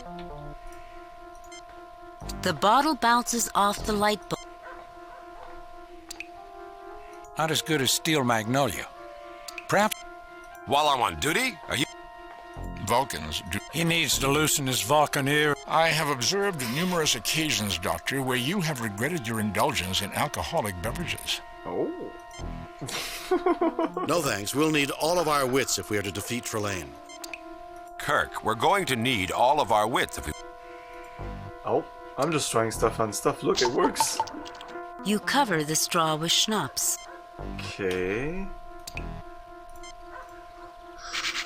The bottle bounces off the light bulb. Not as good as Steel Magnolia. Perhaps. While I'm on duty, are you... Vulcans do... He needs to loosen his Vulcan ear. I have observed numerous occasions, Doctor, where you have regretted your indulgence in alcoholic beverages. Oh. No thanks. We'll need all of our wits if we are to defeat Trelane. Kirk, we're going to need all of our wits if we... Oh, I'm just trying stuff on stuff. Look, it works. You cover the straw with schnapps. Okay.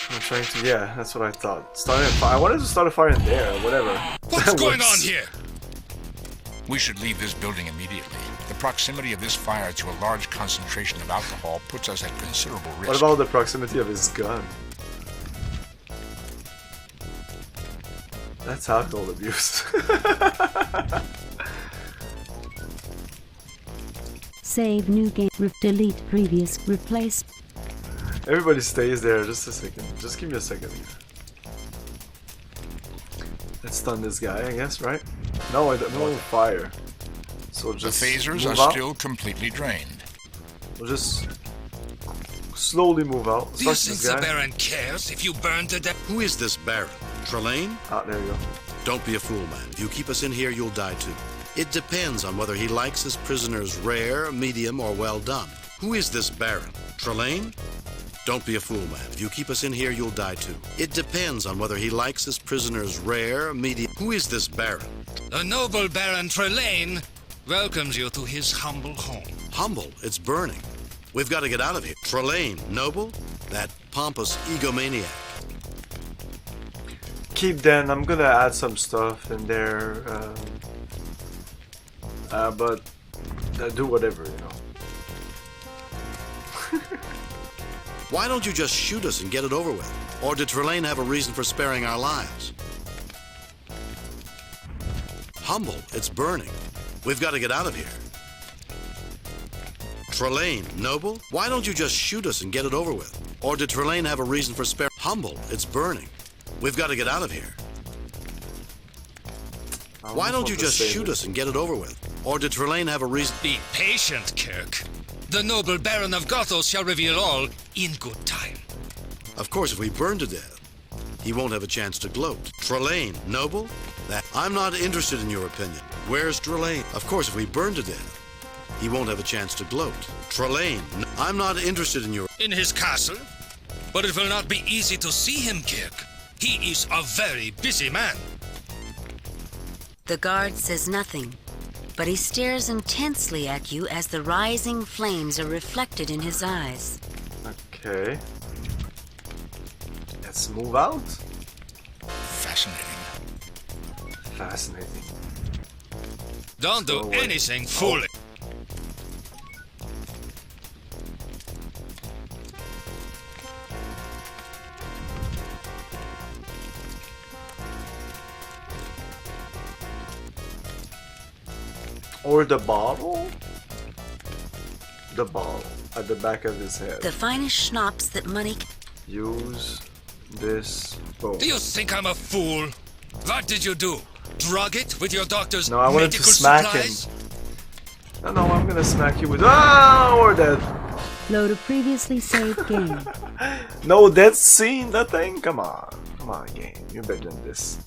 I'm trying to, yeah, that's what I thought. Starting a fire. I wanted to start a fire in there, or whatever. What's going on here? We should leave this building immediately. The proximity of this fire to a large concentration of alcohol puts us at considerable risk. What about the proximity of his gun? That's alcohol abuse. Save new game. Delete previous. Replace. Everybody stays there. Just a second. Just give me a second. Let's stun this guy, I guess, right? No, I don't. No fire. So just the phasers move are out. still completely drained. We'll just slowly move out. Do you think the Baron cares if you burn to death? Who is this Baron? Trelane? Ah, there you go. Don't be a fool, man. If you keep us in here, you'll die too. It depends on whether he likes his prisoners rare, medium, or well done. Who is this Baron? Trelane? Don't be a fool, man. If you keep us in here, you'll die too. It depends on whether he likes his prisoners rare, medium... Who is this Baron? The noble Baron Trelane welcomes you to his humble home. Humble? It's burning. We've got to get out of here. Trelane, noble? That pompous egomaniac. Keep then. I'm gonna add some stuff in there. But do whatever, you know. Why don't you just shoot us and get it over with? Or did Trelane have a reason for sparing our lives? Humble, it's burning. We've got to get out of here. Trelane, noble? Why don't you just shoot us and get it over with? Or did Trelane have a reason for sparing? Humble, it's burning. We've got to get out of here. Why don't you just shoot us and get it over with? Or did Trelane have a reason? Be patient, Kirk. The noble Baron of Gothos shall reveal all in good time. Of course, if we burn to death, he won't have a chance to gloat. Trelane, noble? I'm not interested in your opinion. Where's Trelane? Of course, if we burn to death, he won't have a chance to gloat. Trelane, I'm not interested in your... In his castle? But it will not be easy to see him, Kirk. He is a very busy man. The guard says nothing, but he stares intensely at you as the rising flames are reflected in his eyes. Okay. Let's move out. Fascinating. Fascinating. Don't do anything foolish. Or the bottle? The bottle at the back of his head. The finest schnapps that money Use this bowl. Do you think I'm a fool? What did you do? Drug it with your doctor's No, I wanted to medical smack supplies? him. No, I'm gonna smack you with. Ah, or dead. Load a previously saved game. No death scene, that thing? Come on. Come on, game. You're better than this.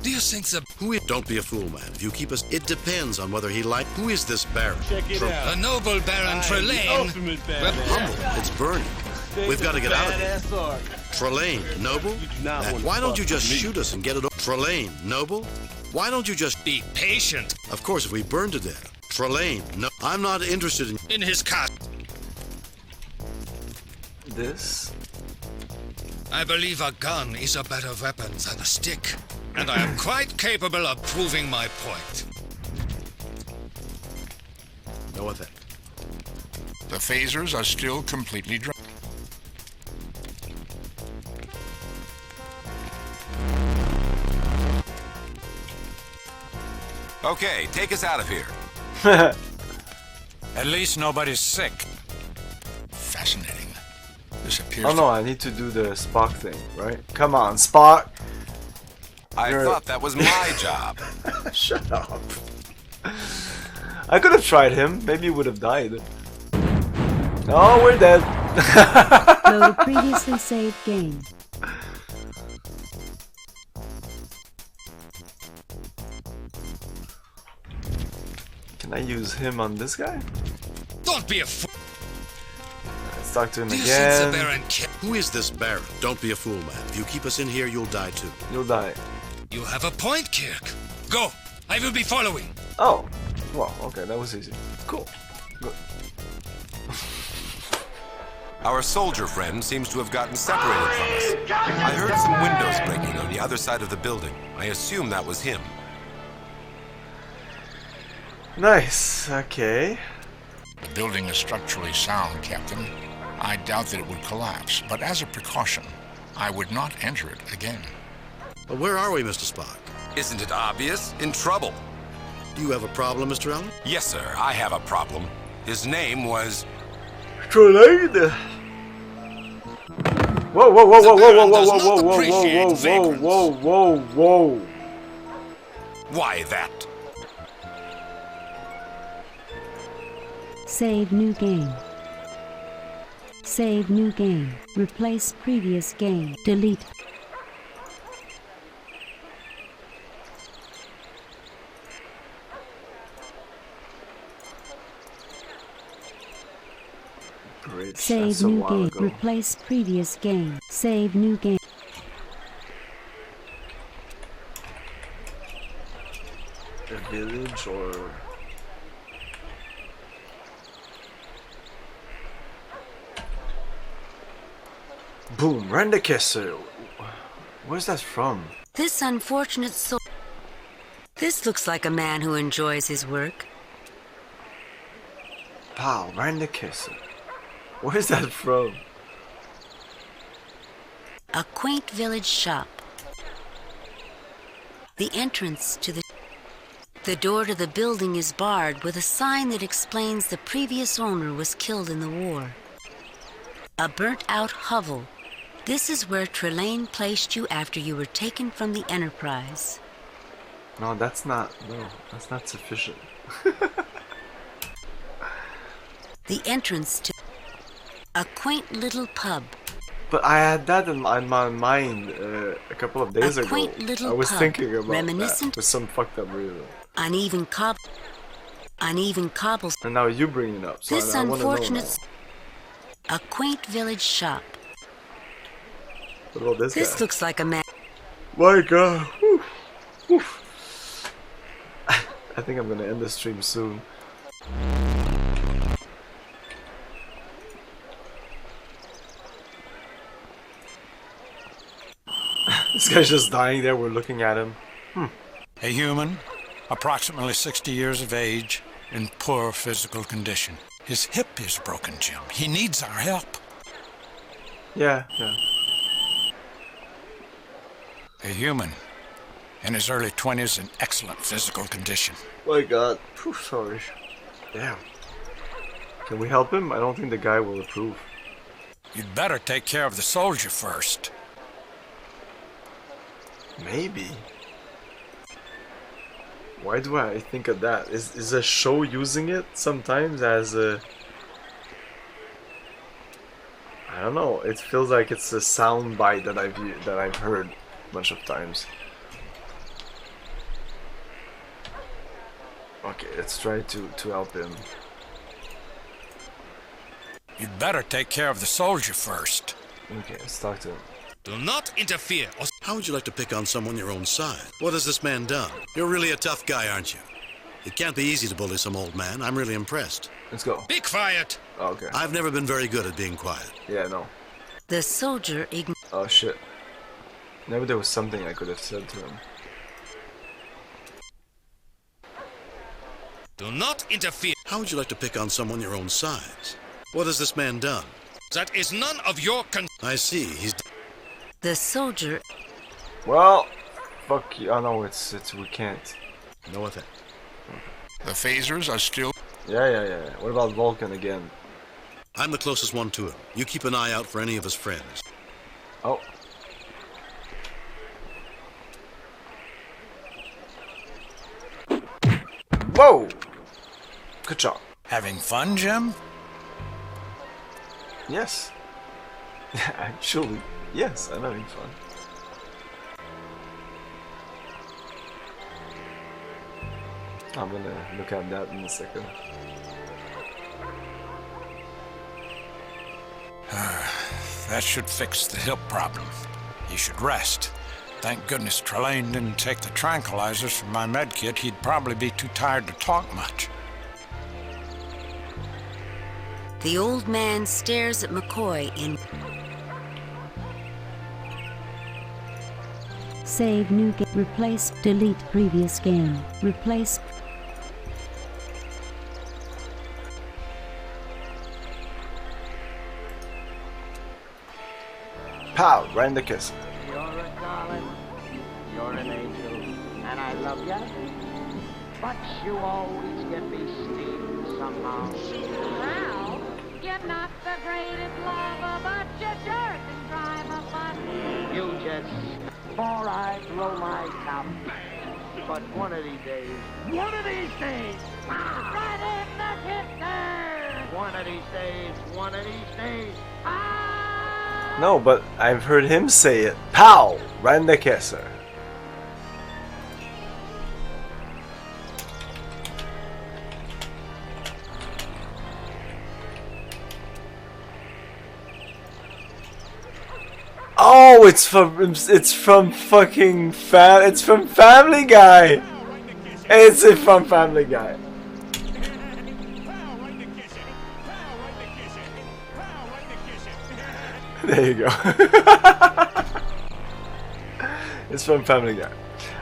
Do you think the... Don't be a fool, man. If you keep us... It depends on whether he like... Who is this Baron? Check it out. The noble Baron Trelane. Humble. It's burning. We've got to get out of here. Trelane, noble? Why don't you just shoot us and get it over? Trelane, noble? Why don't you just... Be patient. Of course, if we burn to death. Trelane, no... I'm not interested in... In his cat. This? I believe a gun is a better weapon than a stick. And I am quite capable of proving my point. No effect. The phasers are still completely dry. Okay, take us out of here. At least nobody's sick. Fascinating. This appears Oh no, I need to do the Spock thing, right? Come on, Spock! I thought that was my job. Shut up. I could have tried him. Maybe he would have died. Oh, we're dead. Load a previously saved game. Can I use him on this guy? Don't be a fool. Let's talk to him Do you sense the again. Baron? Who is this Baron? Don't be a fool, man. If you keep us in here, you'll die too. You'll die. You have a point, Kirk. Go. I will be following. Oh. Well, okay, that was easy. Cool. Good. Our soldier friend seems to have gotten separated from us. I heard some windows breaking on the other side of the building. I assume that was him. Nice. Okay. The building is structurally sound, Captain. I doubt that it would collapse, but as a precaution, I would not enter it again. Well, where are we, Mr. Spock? Isn't it obvious? In trouble. Do you have a problem, Mr. Allen? Yes, sir, I have a problem. His name was... Trollade. Whoa, whoa, whoa, whoa, whoa, whoa, whoa, whoa, whoa, whoa, whoa, whoa, whoa, whoa. Why that? Save new game. Save new game. Replace previous game. Delete. Bridge. Save That's a new while game. ago. Replace previous game. Save new game. A village or... Boom, Rendekessel. Where's that from? This unfortunate soul. This looks like a man who enjoys his work. Wow, Rendekessel. Where's that from? A quaint village shop. The entrance to the door to the building is barred with a sign that explains the previous owner was killed in the war. A burnt-out hovel. This is where Trelane placed you after you were taken from the Enterprise. No, that's not. No, that's not sufficient. The entrance to a quaint little pub. But I had that in my mind a couple of days A ago. quaint little I was pub, thinking about reminiscent- that with some fucked up reason. Uneven cobbles. And now you bring it up, so This I want to know unfortunate. now. A quaint village shop. What about this This guy? looks like a man. My God. Whew. Whew. I think I'm gonna end the stream soon. This guy's just dying there, we're looking at him. A human, approximately 60 years of age, in poor physical condition. His hip is broken, Jim. He needs our help. Yeah. A human, in his early 20s, in excellent physical condition. My God. Whew, sorry. Damn. Can we help him? I don't think the guy will approve. You'd better take care of the soldier first. Maybe. Why do I think of that? Is a show using it sometimes as a... I don't know. It feels like it's a sound bite that I've heard a bunch of times. Okay, let's try to help him. You'd better take care of the soldier first. Okay, let's talk to him. Do not interfere. How would you like to pick on someone your own side? What has this man done? You're really a tough guy, aren't you? It can't be easy to bully some old man. I'm really impressed. Let's go. Be quiet. Okay. I've never been very good at being quiet. Yeah, no. The soldier Oh shit. Maybe there was something I could have said to him. Do not interfere. How would you like to pick on someone your own size? What has this man done? That is none of your I see. He's... The soldier. Well, fuck you. Oh no, it's we can't. No effect. The phasers are still... Yeah. What about Vulcan again? I'm the closest one to him. You keep an eye out for any of his friends. Oh. Whoa! Good job. Having fun, Jim? Yes. Actually, yes, I'm having fun. I'm gonna look at that in a second. That should fix the hip problem. You should rest. Thank goodness Trelane didn't take the tranquilizers from my med kit. He'd probably be too tired to talk much. The old man stares at McCoy in... Save new game. Replace. Delete previous game. Replace. Pow! Right in the kiss. You're a darling. You're an angel. And I love ya. But you always get me steamed somehow. Well, you're not the greatest lover, but you sure can drive a bus. You just... Before I blow my top. But one of these days... One of these days! Right in the kisser! One of these days, one of these days. No, but I've heard him say it. Pow! Right in the kisser. Oh, it's from fucking it's from Family Guy. It's from Family Guy. There you go. It's from Family Guy.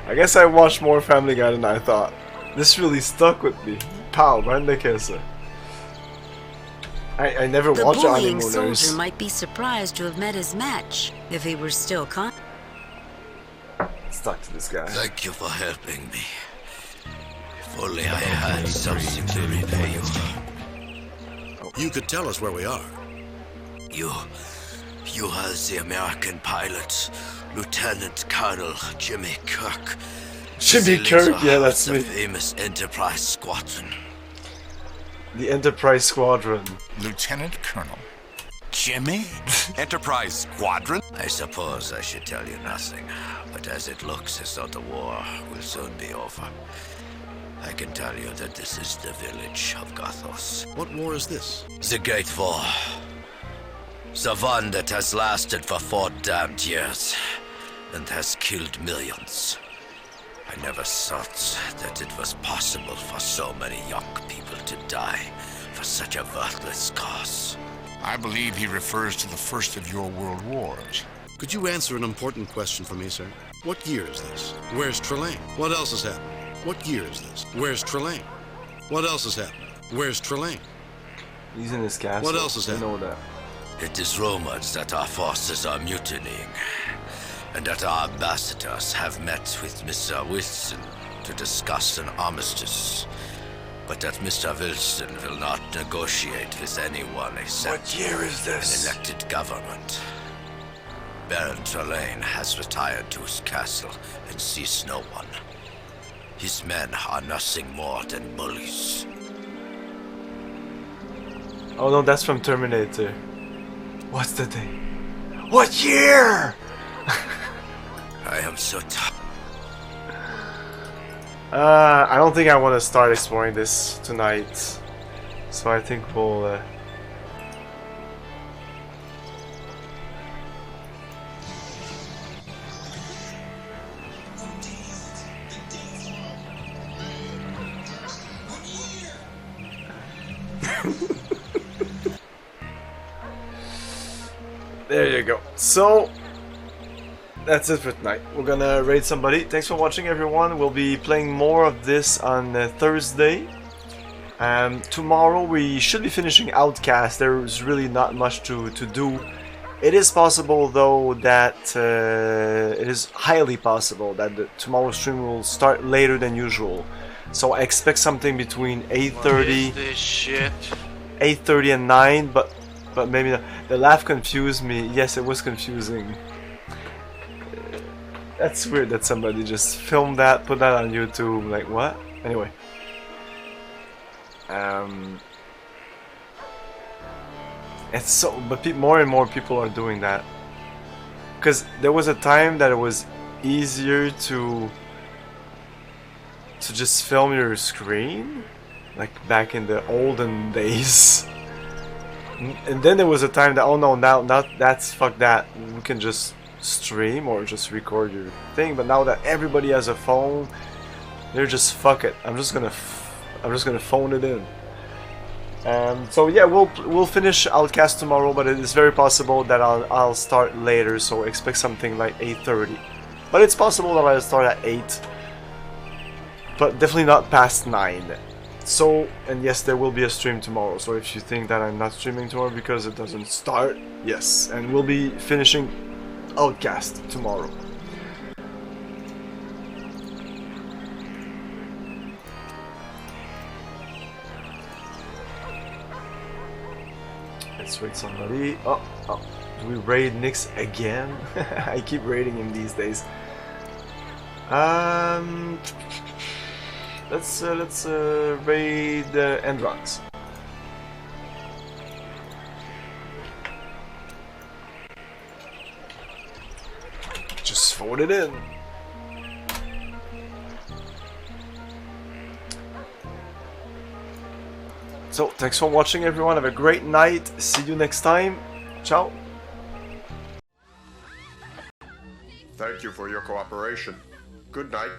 I guess I watched more Family Guy than I thought. This really stuck with me. Pow, right in the kisser. I never watched The the bullying honeymooners. soldier might be surprised to have met his match if he were still Stuck to this guy. Thank you for helping me. If only I had something to repay you. You could tell us where we are. You are the American pilot, Lieutenant Colonel Jimmy Kirk. Jimmy Kirk, yeah, that's the me. famous Enterprise Squadron. The Enterprise Squadron. Lieutenant Colonel. Jimmy? Enterprise Squadron? I suppose I should tell you nothing, but as it looks as though the war will soon be over, I can tell you that this is the village of Gothos. What war is this? The Great War. The one that has lasted for 4 damned years and has killed millions. I never thought that it was possible for so many young people to die for such a worthless cause. I believe he refers to the first of your world wars. Could you answer an important question for me, sir? What year is this? Where's Trelane? What else has happened? What year is this? Where's Trelane? What else has happened? Where's Trelane? He's in his castle. What else has I happened? know that. It is rumored that our forces are mutinying, and that our ambassadors have met with Mr. Wilson to discuss an armistice, but that Mr. Wilson will not negotiate with anyone except What year is this? an elected government. Baron Trelane has retired to his castle and sees no one. His men are nothing more than bullies. Oh no, that's from Terminator. What's the date? What year? I am so tired. I don't think I want to start exploring this tonight. So I think we'll... There you go. So, that's it for tonight. We're gonna raid somebody. Thanks for watching, everyone. We'll be playing more of this on Thursday. Tomorrow we should be finishing Outcast. There's really not much to do. It is possible, though, that it is highly possible that the tomorrow's stream will start later than usual. So I expect something between 8:30. This shit. 8:30 and 9, but maybe not. The laugh confused me. Yes, it was confusing. That's weird that somebody just filmed that, put that on YouTube. Like what? Anyway. It's so, but more and more people are doing that. Because there was a time that it was easier to just film your screen, like back in the olden days. And then there was a time that, oh no, now that's fuck that. We can just stream or just record your thing. But now that everybody has a phone, they're just fuck it. I'm just gonna phone it in. So yeah, we'll finish Outcast tomorrow, but it is very possible that I'll start later. So expect something like 8:30. But it's possible that I'll start at 8. But definitely not past 9. So, and yes, there will be a stream tomorrow. So if you think that I'm not streaming tomorrow because it doesn't start, yes. And we'll be finishing Outcast tomorrow. Let's wait somebody. Oh, do we raid Nyx again? I keep raiding him these days. Let's raid Endrox. Just vote it in. So, thanks for watching everyone, have a great night, see you next time, ciao! Thank you for your cooperation. Good night.